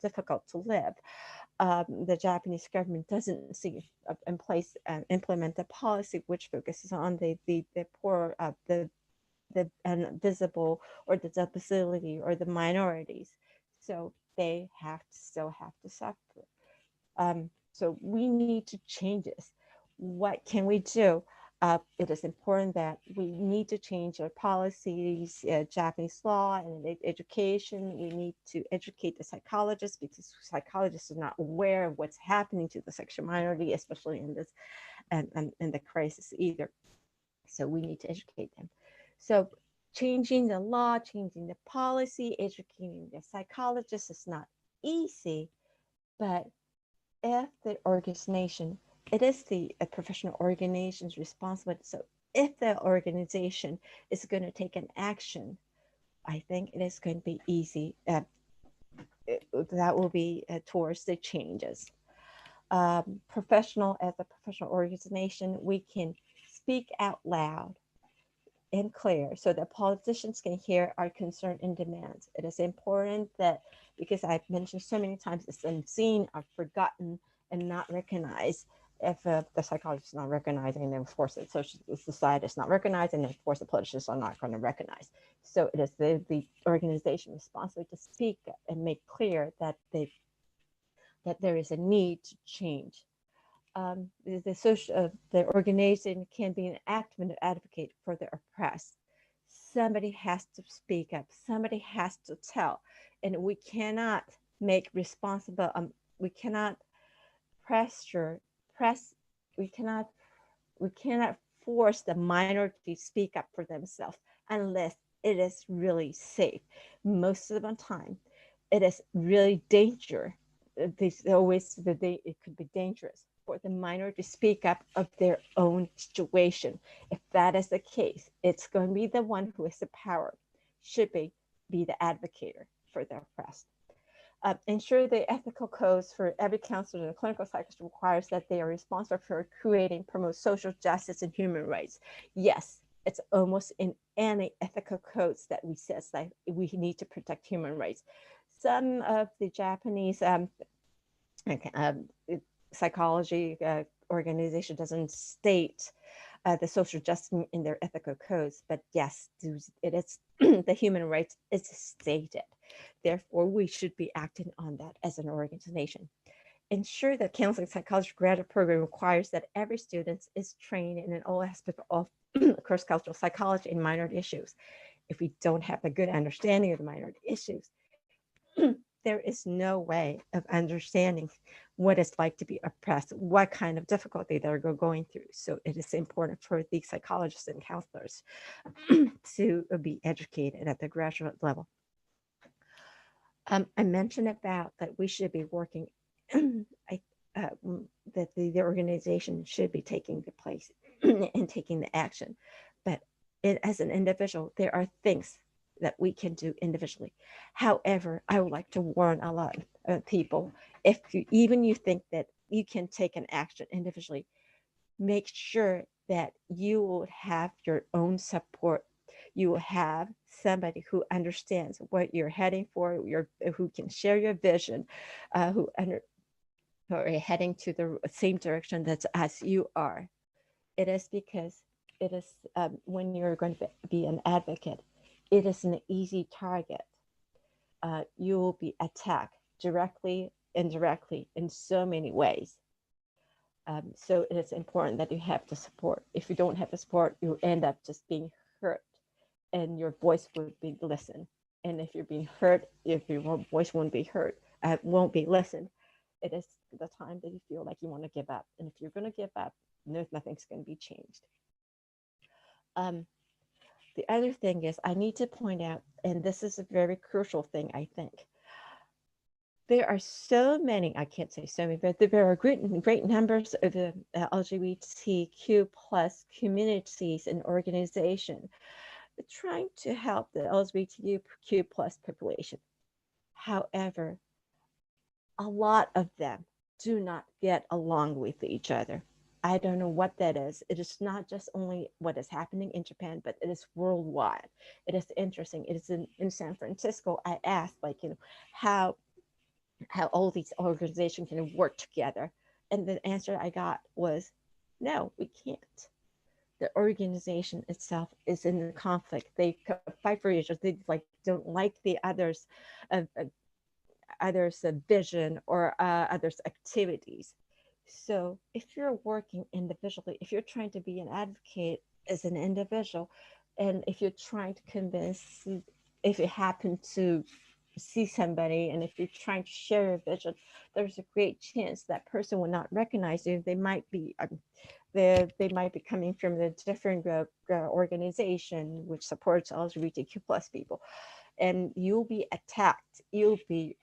difficult to live. The Japanese government doesn't see in place and implement a policy which focuses on the poor, the invisible, or the disability, or the minorities. So they still have to suffer. So we need to change this. What can we do? It is important that we need to change our policies, Japanese law and education. We need to educate the psychologists, because psychologists are not aware of what's happening to the sexual minority, especially in this and in the crisis either. So we need to educate them. So changing the law, changing the policy, educating the psychologists is not easy, but if the organization, it is the professional organization's responsibility. So if the organization is going to take an action, I think it is going to be easy. That will be towards the changes. As a professional organization, we can speak out loud and clear so that politicians can hear our concern and demands. It is important that, because I've mentioned so many times, it's unseen, are forgotten, and not recognized. If the psychologist is not recognizing, then of course the society is not recognizing, and of course the politicians are not going to recognize. So it is the organization responsible to speak and make clear that there is a need to change. The organization can be an active advocate for the oppressed. Somebody has to speak up. Somebody has to tell, and we cannot make responsible. We cannot We cannot force the minority to speak up for themselves unless it is really safe. Most of the time, it is really dangerous. It could be dangerous for the minority to speak up of their own situation. If that is the case, it's going to be the one who has the power, should be the advocate for the oppressed. Ensure the ethical codes for every counselor and clinical psychologist requires that they are responsible for creating, promote social justice and human rights. Yes, it's almost in any ethical codes that we says that we need to protect human rights. Some of the Japanese psychology organization doesn't state the social justice in their ethical codes, but yes, it is the human rights is stated. Therefore, we should be acting on that as an organization. Ensure that counseling psychology graduate program requires that every student is trained in all aspects of cross-cultural psychology and minority issues. If we don't have a good understanding of the minority issues, there is no way of understanding what it's like to be oppressed, what kind of difficulty they're going through. So it is important for the psychologists and counselors to be educated at the graduate level. I mentioned about that we should be working, that the organization should be taking the place and taking the action. But as an individual, there are things that we can do individually. However, I would like to warn a lot of people, if you think that you can take an action individually, make sure that you will have your own support. You will have somebody who understands what you're heading for, who can share your vision, who are heading to the same direction that's as you are. It is because it is when you're going to be an advocate, it is an easy target. you will be attacked directly, indirectly, in so many ways. So it is important that you have the support. If you don't have the support, you end up just being hurt, and your voice would be listened. And if you're being hurt, if your voice won't be heard, won't be listened, it is the time that you feel like you want to give up. And if you're going to give up, nothing's going to be changed. The other thing is, I need to point out, and this is a very crucial thing, I think. There are so many, I can't say so many, but there are great numbers of the LGBTQ plus communities and organizations trying to help the LGBTQ plus population. However, a lot of them do not get along with each other. I don't know what that is. It is not just only what is happening in Japan, but it is worldwide. It is interesting. It is in San Francisco. I asked, like, how all these organizations can work together. And the answer I got was, no, we can't. The organization itself is in conflict. They fight for each other. They don't like the others' vision or others' activities. So if you're working individually, if you're trying to be an advocate as an individual, and if you're trying to convince, if you happen to see somebody, and if you're trying to share your vision, there's a great chance that person will not recognize you. They might be they might be coming from a different organization which supports LGBTQ plus people, and you'll be attacked. You'll be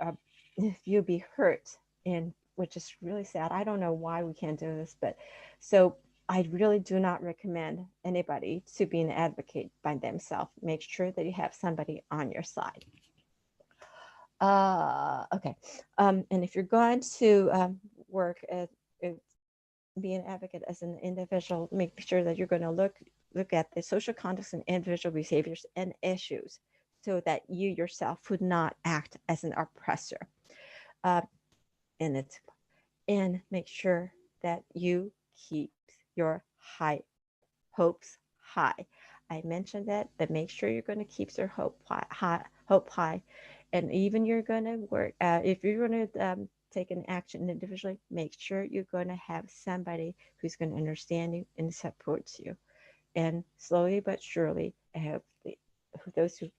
hurt, and which is really sad. I don't know why we can't do this, but so I really do not recommend anybody to be an advocate by themselves. Make sure that you have somebody on your side. Okay, and if you're going to work be an advocate as an individual, make sure that you're going to look at the social context and individual behaviors and issues, so that you yourself would not act as an oppressor. And make sure that you keep your hopes high. I mentioned that, but make sure you're going to keep your hope high. And even you're going to work, if you're going to take an action individually, make sure you're going to have somebody who's going to understand you and supports you. And slowly but surely, I hope those who,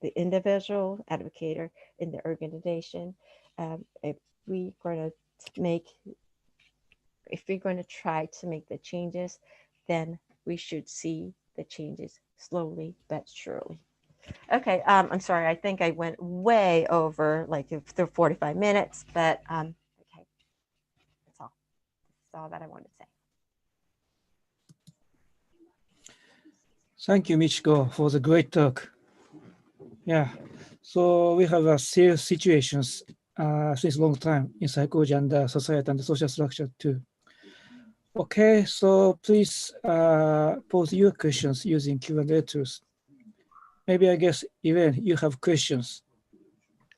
the individual advocator in the organization, if we're going to try to make the changes, then we should see the changes slowly but surely. Okay, I'm sorry, I think I went way over like the 45 minutes, but okay, that's all that I wanted to say. Thank you, Michiko, for the great talk. Yeah, so we have a serious situations since long time in psychology and society and the social structure too. Okay, so please pose your questions using Q&A tools. Maybe I guess, Irene, you have questions.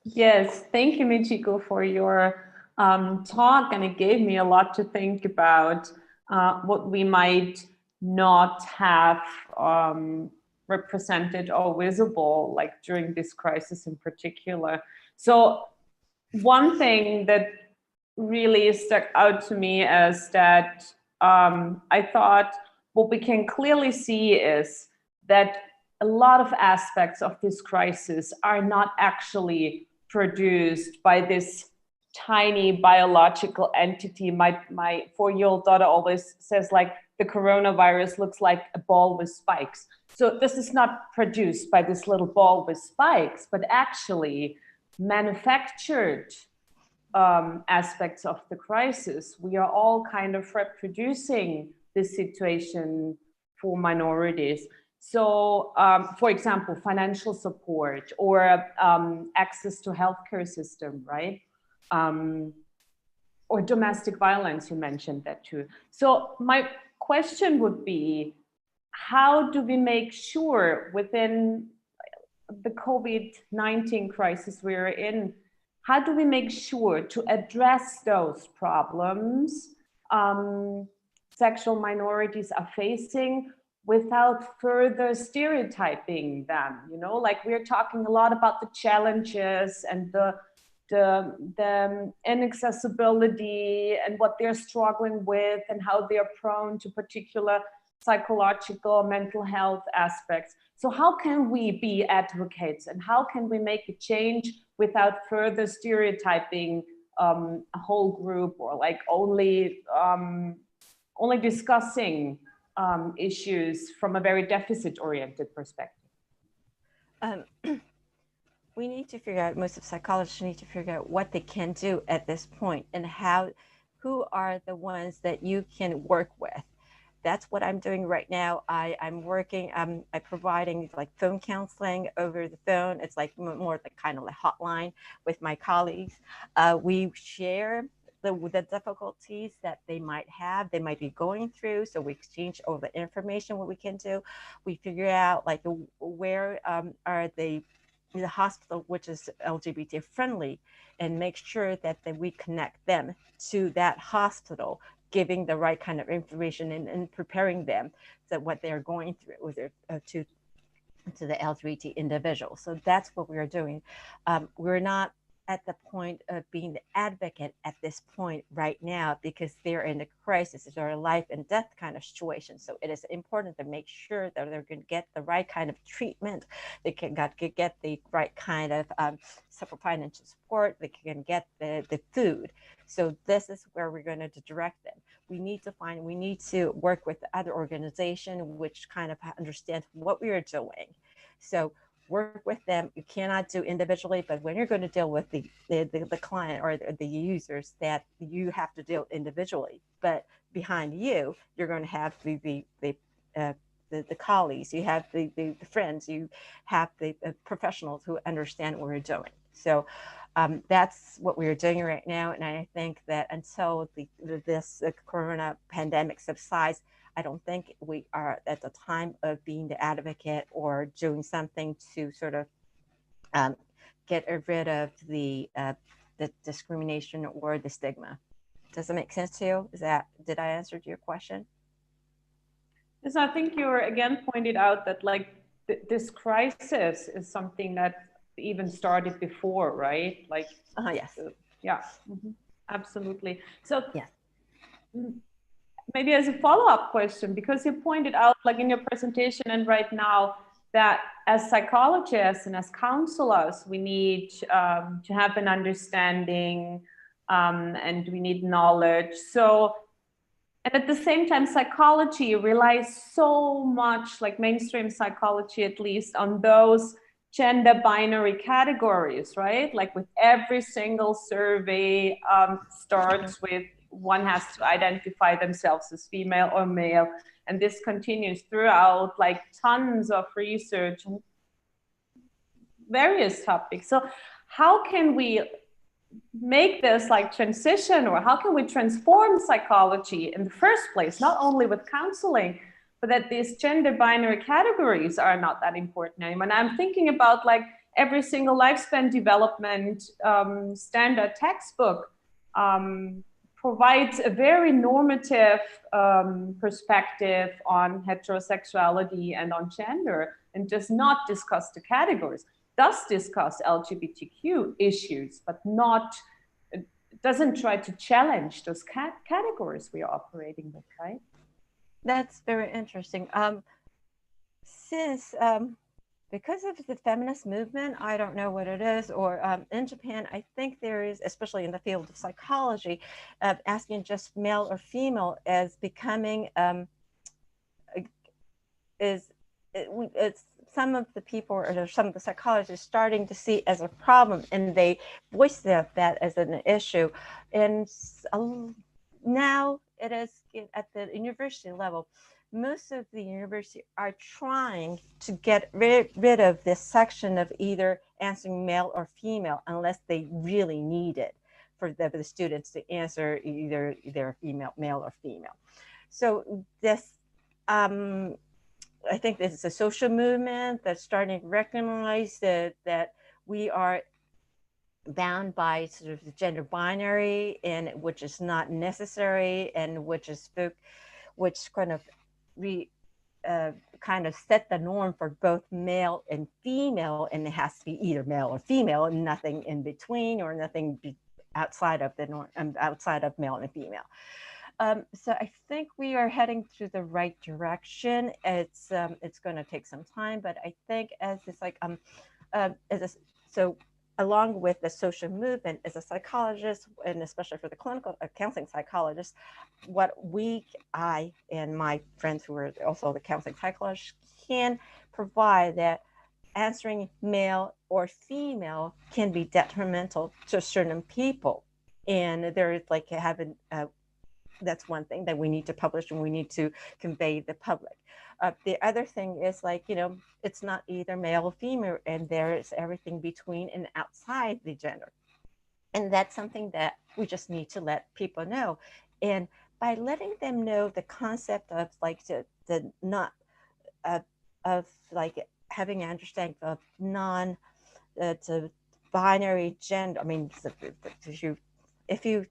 Yes, thank you, Michiko, for your talk, and it gave me a lot to think about what we might not have represented or visible, like during this crisis in particular. So one thing that really stuck out to me is that I thought what we can clearly see is that a lot of aspects of this crisis are not actually produced by this tiny biological entity. My 4-year-old daughter always says, like, the coronavirus looks like a ball with spikes. So this is not produced by this little ball with spikes, but actually manufactured aspects of the crisis. We are all kind of reproducing this situation for minorities. So, for example, financial support or access to healthcare system, right? Or domestic violence, you mentioned that too. So my question would be, how do we make sure within the COVID-19 crisis we're in, how do we make sure to address those problems sexual minorities are facing, without further stereotyping them. You know, like we're talking a lot about the challenges and the inaccessibility and what they're struggling with and how they're prone to particular psychological, mental health aspects. So how can we be advocates and how can we make a change without further stereotyping a whole group, or like only discussing issues from a very deficit-oriented perspective? We need to figure out, most of psychologists need to figure out what they can do at this point and who are the ones that you can work with. That's what I'm doing right now. I'm providing like phone counseling over the phone. It's like more like kind of like hotline with my colleagues. We share the difficulties that they might be going through. So we exchange all the information, what we can do. We figure out like where are the hospital which is LGBT friendly, and make sure that we connect them to that hospital, giving the right kind of information and preparing them that what they're going through with to the LGBT individual. So that's what we are doing. We're not at the point of being the advocate at this point right now, because they're in a crisis, it's a life and death kind of situation. So it is important to make sure that they're going to get the right kind of treatment, they can get the right kind of financial support, they can get the food. So this is where we're going to direct them. We need to work with the other organization which kind of understands what we are doing. So work with them. You cannot do individually, but when you're going to deal with the client or the users, that you have to deal individually. But behind you, you're going to have the colleagues, you have the friends, you have the professionals who understand what we're doing. So that's what we're doing right now. And I think that until this corona pandemic subsides, I don't think we are at the time of being the advocate or doing something to sort of get rid of the discrimination or the stigma. Does that make sense to you? Did I answer your question? Yes, I think you again pointed out that like this crisis is something that even started before, right? Like, yes. Yeah, absolutely. So yes. Maybe as a follow-up question, because you pointed out like in your presentation and right now that as psychologists and as counselors, we need to have an understanding and we need knowledge. So, and at the same time, psychology relies so much, like mainstream psychology at least, on those gender binary categories, right? Like with every single survey starts with one has to identify themselves as female or male. And this continues throughout like tons of research and various topics. So how can we make this like transition, or how can we transform psychology in the first place, not only with counseling, but that these gender binary categories are not that important anymore? And I'm thinking about like every single lifespan development standard textbook provides a very normative perspective on heterosexuality and on gender, and does not discuss the categories. Does discuss LGBTQ issues, but doesn't try to challenge those categories we are operating with, right? That's very interesting. Since because of the feminist movement, I don't know what it is, or in Japan, I think there is, especially in the field of psychology, asking just male or female as becoming it's some of the people or some of the psychologists starting to see as a problem, and they voice that as an issue. And now it is at the university level. Most of the universities are trying to get rid of this section of either answering male or female, unless they really need it for the students to answer either male or female. So this, I think this is a social movement that's starting to recognize that we are bound by sort of the gender binary, and which is not necessary, and which kind of kind of set the norm for both male and female, and it has to be either male or female, and nothing in between or nothing outside of the norm, outside of male and female. So I think we are heading to the right direction. It's going to take some time, but I think as it's like so along with the social movement, as a psychologist, and especially for the clinical counseling psychologist, what I and my friends who are also the counseling psychologists can provide, that answering male or female can be detrimental to certain people. And there's like having, that's one thing that we need to publish and we need to convey to the public. The other thing is like, it's not either male or female, and there is everything between and outside the gender. And that's something that we just need to let people know. And by letting them know the concept of like the not of like having an understanding of binary gender. I mean, if you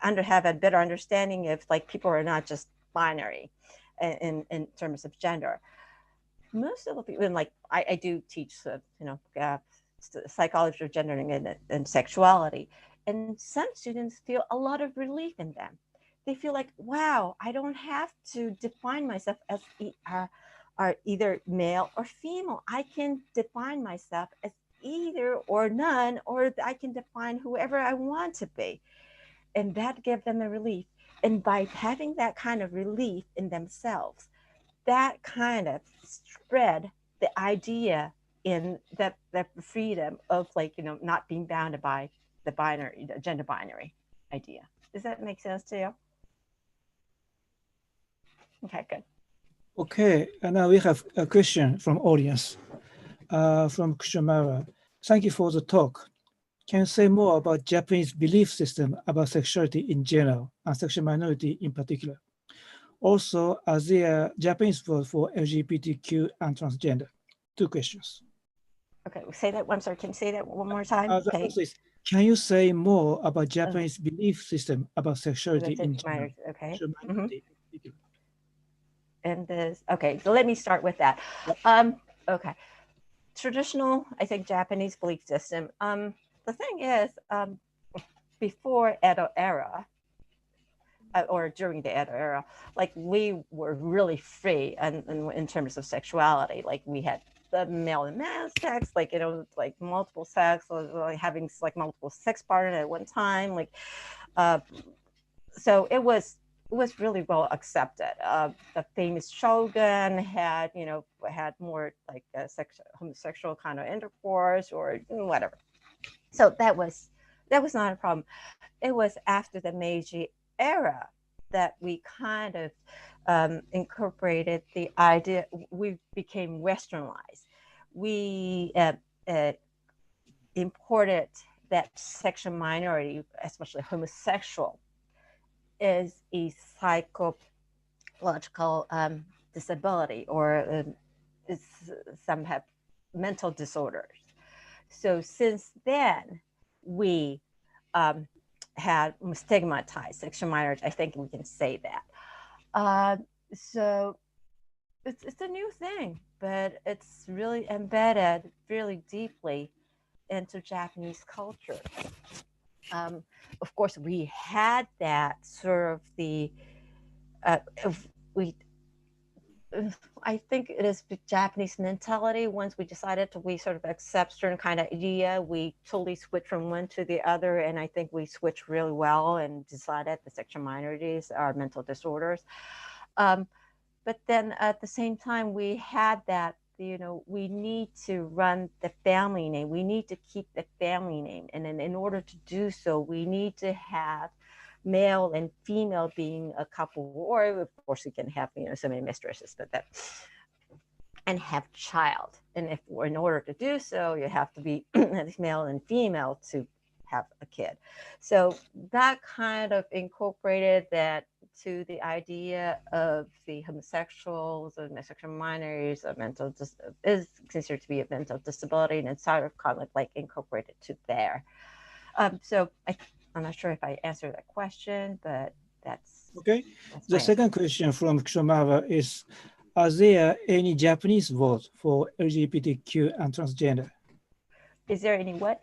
have a better understanding of like people are not just binary in terms of gender. Most of the people, and like I do teach, psychology of gender and sexuality, and some students feel a lot of relief in them. They feel like, wow, I don't have to define myself as either male or female. I can define myself as either or none, or I can define whoever I want to be. And that gives them a relief. And by having that kind of relief in themselves, that kind of spread the idea in the freedom of like, not being bounded by the gender binary idea. Does that make sense to you? Okay, good. Okay, and now we have a question from audience, from Kushimara. Thank you for the talk. Can you say more about Japanese belief system about sexuality in general and sexual minority in particular? Also, are there Japanese words for LGBTQ and transgender? 2 questions. Okay, say that. I'm sorry. Can you say that one more time? Okay. Can you say more about Japanese belief system about sexuality in general? Okay. Mm-hmm. And okay, so let me start with that. Okay, traditional, I think, Japanese belief system. The thing is, before Edo era, or during the Edo era, like we were really free in terms of sexuality. Like we had the male and male sex, like, like multiple sex, like having like multiple sex partners at one time. Like, so it was really well accepted. The famous shogun had more like homosexual kind of intercourse or whatever. So that was not a problem. It was after the Meiji era that we kind of incorporated the idea. We became westernized. We imported that sexual minority, especially homosexual, is a psychological disability, or some have mental disorders. So since then, we had stigmatized sexual minority. I think we can say that. So it's a new thing, but it's really embedded really deeply into Japanese culture. Of course, we had that sort of I think it is the Japanese mentality. Once we decided we sort of accept certain kind of idea, we totally switch from one to the other. And I think we switched really well and decided the sexual minorities are mental disorders. But then at the same time, we had that, we need to run the family name. We need to keep the family name. And then in order to do so, we need to have male and female being a couple, or of course we can have so many mistresses, but that, and have child. And in order to do so, you have to be male and female to have a kid. So that kind of incorporated that to the idea of the homosexuals and the sexual minorities is considered to be a mental disability, and it's sort of kind of like incorporated to there. So I'm not sure if I answered that question, but that's okay. The second question from Kushimara is, Are there any Japanese words for LGBTQ and transgender? Is there any what?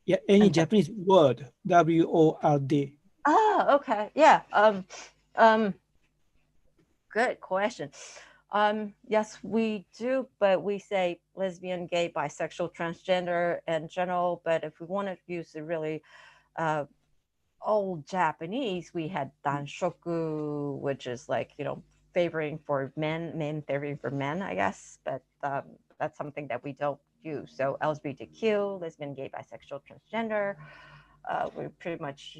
Yeah, any Japanese word, W-O-R-D. Oh, okay. Yeah. Good question. Yes, we do, but we say lesbian, gay, bisexual, transgender in general. But if we want to use the really old Japanese, we had danshoku, which is like, favoring for men favoring for men, I guess. But that's something that we don't use. So LGBTQ, lesbian, gay, bisexual, transgender. We pretty much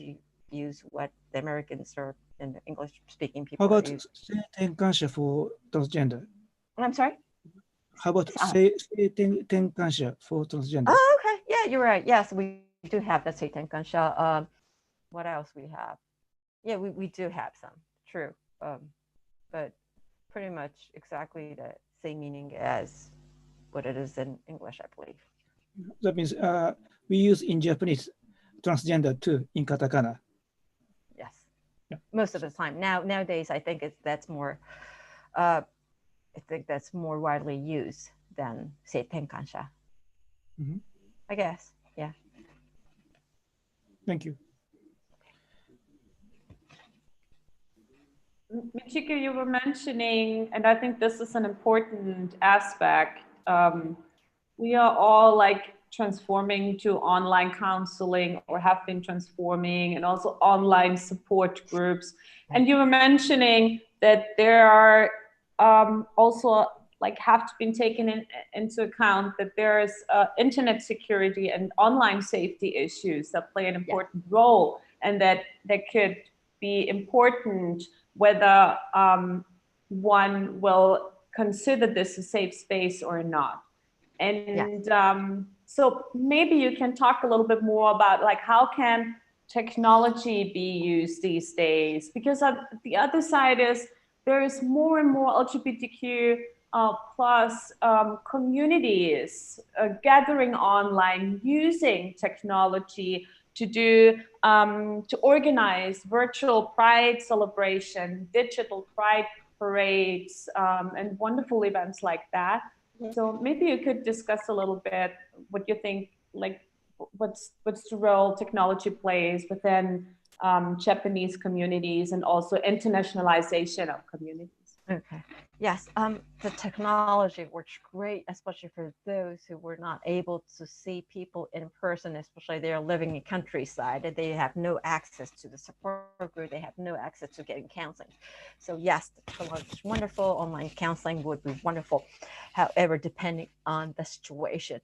use what the Americans or in the English-speaking How people about use. 性転換者 for transgender? I'm sorry? How about 性転換者 for transgender? Oh, okay. Yeah, you're right. Yes, we do have the Seiten Kansha. What else we have? Yeah, we do have some. True. But pretty much exactly the same meaning as what it is in English, I believe. That means we use in Japanese transgender too in katakana. Yes. Yeah. Most of the time. Nowadays, I think that's more. I think that's more widely used than Seiten Kansha. Mhm. I guess. Yeah. Thank you. Michiko, you were mentioning, and I think this is an important aspect. We are all like transforming to online counseling or have been transforming, and also online support groups. And you were mentioning that there are also like have to be taken into account that there's internet security and online safety issues that play an important role, and that could be important whether one will consider this a safe space or not. And so maybe you can talk a little bit more about like how can technology be used these days? Because the other side is there is more and more LGBTQ plus communities gathering online using technology to do to organize virtual pride celebration, digital pride parades, and wonderful events like that. So maybe you could discuss a little bit what you think, like what's the role technology plays within Japanese communities and also internationalization of communities. Okay. Yes. The technology works great, especially for those who were not able to see people in person, especially they're living in countryside and they have no access to the support group. They have no access to getting counseling. So yes, the technology is wonderful. Online counseling would be wonderful. However, depending on the situation,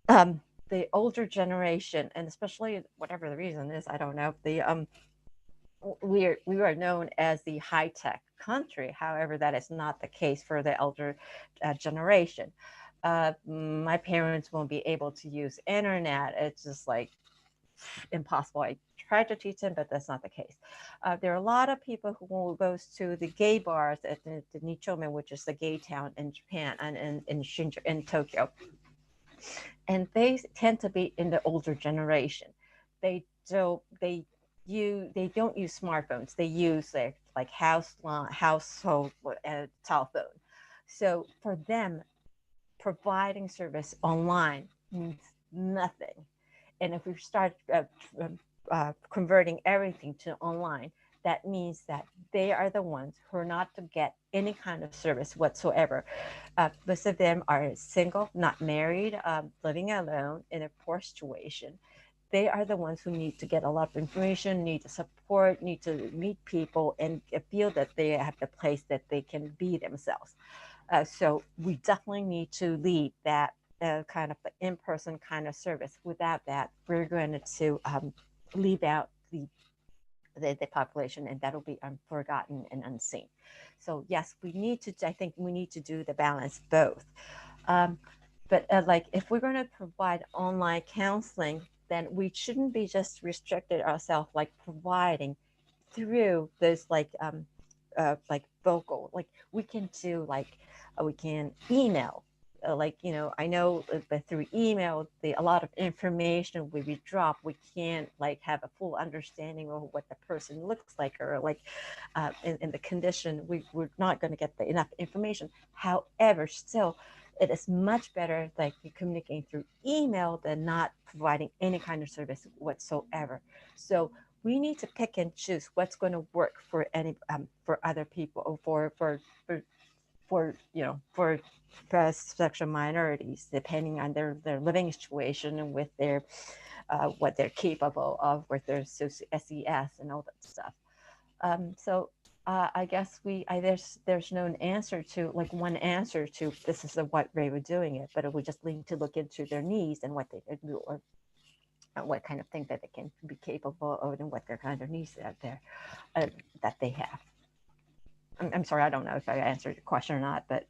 the older generation, and especially whatever the reason is, I don't know, we are known as the high-tech country. However, that is not the case for the elder generation. My parents won't be able to use internet. It's just like impossible. I tried to teach them, but that's not the case. There are a lot of people who goes to the gay bars at the Nichome, which is the gay town in Japan and in Tokyo. And they tend to be in the older generation. They don't use smartphones. They use like household telephone. So for them, providing service online means nothing. And if we start converting everything to online, that means that they are the ones who are not to get any kind of service whatsoever. Most of them are single, not married, living alone in a poor situation. They are the ones who need to get a lot of information, need to support, need to meet people, and feel that they have the place that they can be themselves. So we definitely need to lead that kind of in-person kind of service. Without that, we're going to leave out the population, and that'll be forgotten and unseen. So yes, I think we need to do the balance both. But like if we're going to provide online counseling, then we shouldn't be just restricted ourselves like providing through those like vocal, like we can do like we can email like, you know, I know that through email, a lot of information will be dropped. We can't like have a full understanding of what the person looks like, or like in the condition. We're not going to get enough information. However, still, it is much better like you communicating through email than not providing any kind of service whatsoever. So we need to pick and choose what's going to work for any for other people, or for you know, for sexual minorities, depending on their living situation and with their what they're capable of with their SES and all that stuff. So I guess there's no answer to like one answer to this is the what way we're doing it, but we just need to look into their needs and what they do, or what kind of thing that they can be capable of, and what their kind of needs out there that they have. I'm sorry, I don't know if I answered your question or not, but.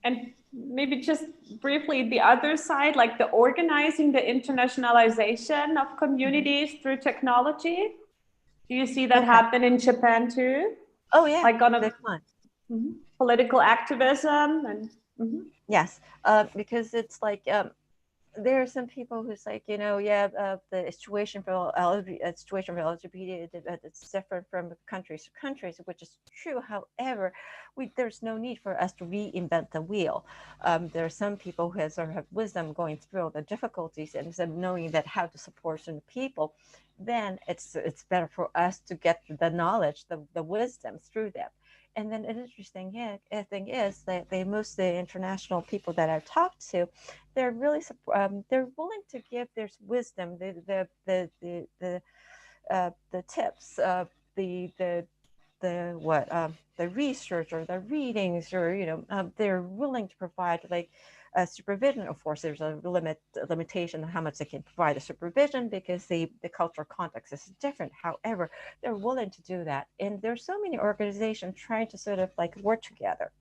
And maybe just briefly, the other side, like the organizing, the internationalization of communities through technology. Do you see that happen in Japan too? Oh yeah, like on a political activism and. Yes, because it's like there are some people who's like, you know, yeah, the situation for LGBT, it's different from countries to countries, which is true. However, there's no need for us to reinvent the wheel. There are some people who have wisdom going through all the difficulties, and so knowing that how to support certain people, then it's better for us to get the knowledge, the wisdom through them. And then an interesting thing is that most of the international people that I've talked to, they're really they're willing to give their wisdom, the tips, the research or the readings, or you know, they're willing to provide like supervision. Of course, there's a limitation on how much they can provide the supervision because the cultural context is different. However, they're willing to do that, and there's so many organizations trying to sort of like work together.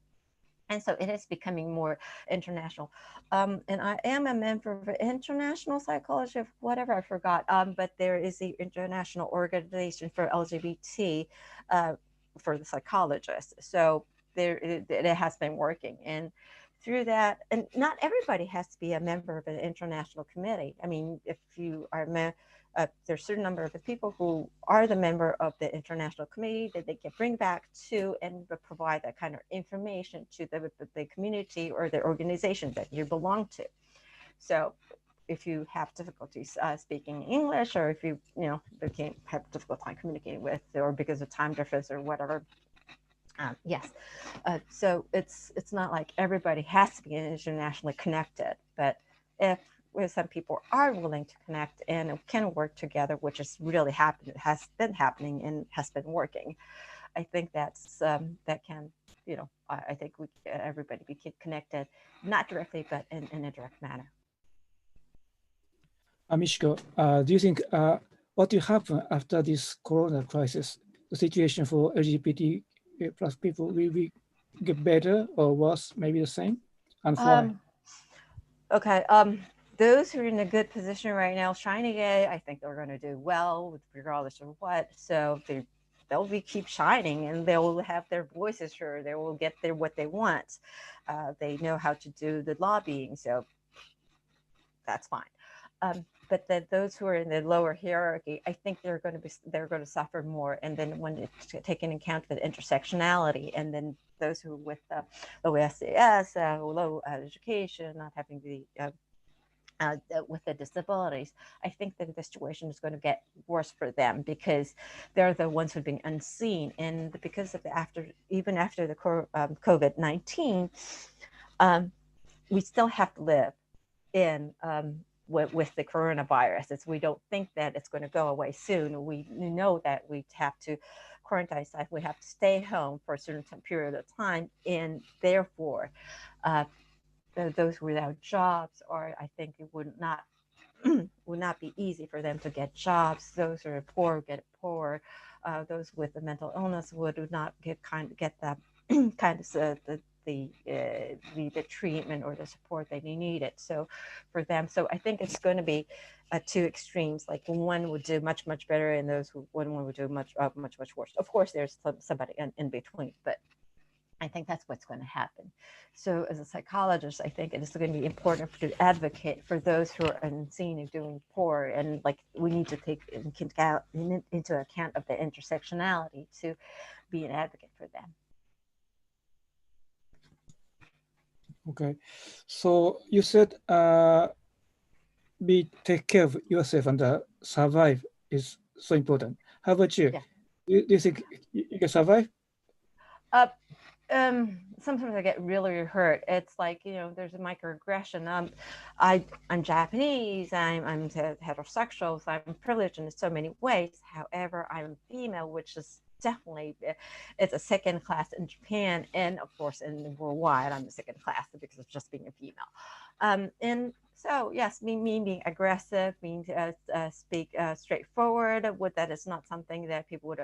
And so it is becoming more international. And I am a member of International Psychology of whatever, I forgot. But there is the International Organization for LGBT for the psychologists. So it has been working. And through that, and not everybody has to be a member of an international committee. I mean, if you are there's a certain number of the people who are the member of the international committee that they can bring back to and provide that kind of information to the community or the organization that you belong to. So if you have difficulties speaking English, or if you can't have difficult time communicating with, or because of time difference or whatever, yes. So it's not like everybody has to be internationally connected, but if some people are willing to connect and can work together, which is really has been happening and has been working, I think that's that can, I think everybody be connected, not directly, but in a direct manner. Michiko, do you think what will happen after this corona crisis, the situation for LGBT plus people, will we get better or worse, maybe the same? And why? Okay. Those who are in a good position right now, shining gay, I think they're going to do well, regardless of what. So they'll keep shining, and they will have their voices heard. They will get what they want. They know how to do the lobbying, so that's fine. But those who are in the lower hierarchy, I think they're going to suffer more. And then when it's taken into account with intersectionality, and then those who with low SES, low education, not having the with the disabilities, I think that the situation is going to get worse for them because they're the ones who've been unseen. And because of even after the COVID-19, we still have to live in with the coronavirus. We don't think that it's going to go away soon. We know that we have to quarantine stuff. We have to stay home for a certain period of time, and therefore, those without jobs, or I think it would not be easy for them to get jobs. Those who are poor get poor. Those with a mental illness would not get the kind of the treatment or the support they needed. So for them, so I think it's going to be two extremes. Like one would do much better, and one would do much worse. Of course, there's somebody in between, but I think that's what's going to happen. So as a psychologist, I think it is going to be important to advocate for those who are unseen and doing poor. And like we need to take into account of the intersectionality to be an advocate for them. Okay. So you said take care of yourself and survive is so important. How about you? Yeah. Do you think you can survive? Sometimes I get really hurt. It's like, you know, there's a microaggression. I'm Japanese, I'm heterosexual, so I'm privileged in so many ways. However, I'm female, which is definitely, it's a second class in Japan, and of course in worldwide, I'm a second class because of just being a female. And so yes, me being aggressive, being speak straightforward, that is not something that people would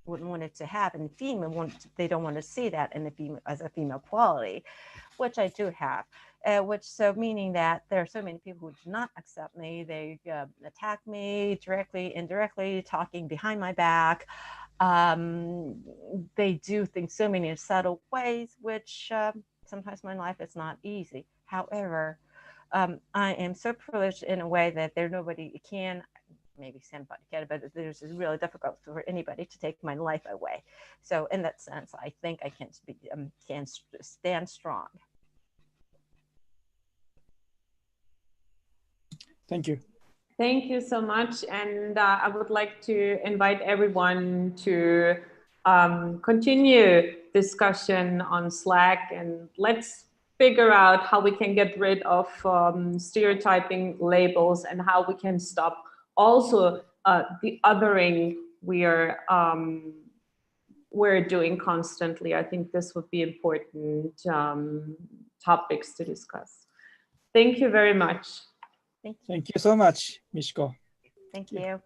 wouldn't want it to happen. They don't want to see that in the female as a female quality, which I do have. Meaning that there are so many people who do not accept me. They attack me directly, indirectly, talking behind my back. They do things so many subtle ways, which sometimes my life is not easy. However, I am so privileged in a way that nobody can. Maybe somebody can, but it's really difficult for anybody to take my life away. So in that sense, I think I can stand strong. Thank you. Thank you so much. And I would like to invite everyone to continue discussion on Slack, and let's figure out how we can get rid of stereotyping labels and how we can stop also the othering we're doing constantly. I think this would be important topics to discuss. Thank you very much. Thank you. Thank you so much, Michiko. Thank you.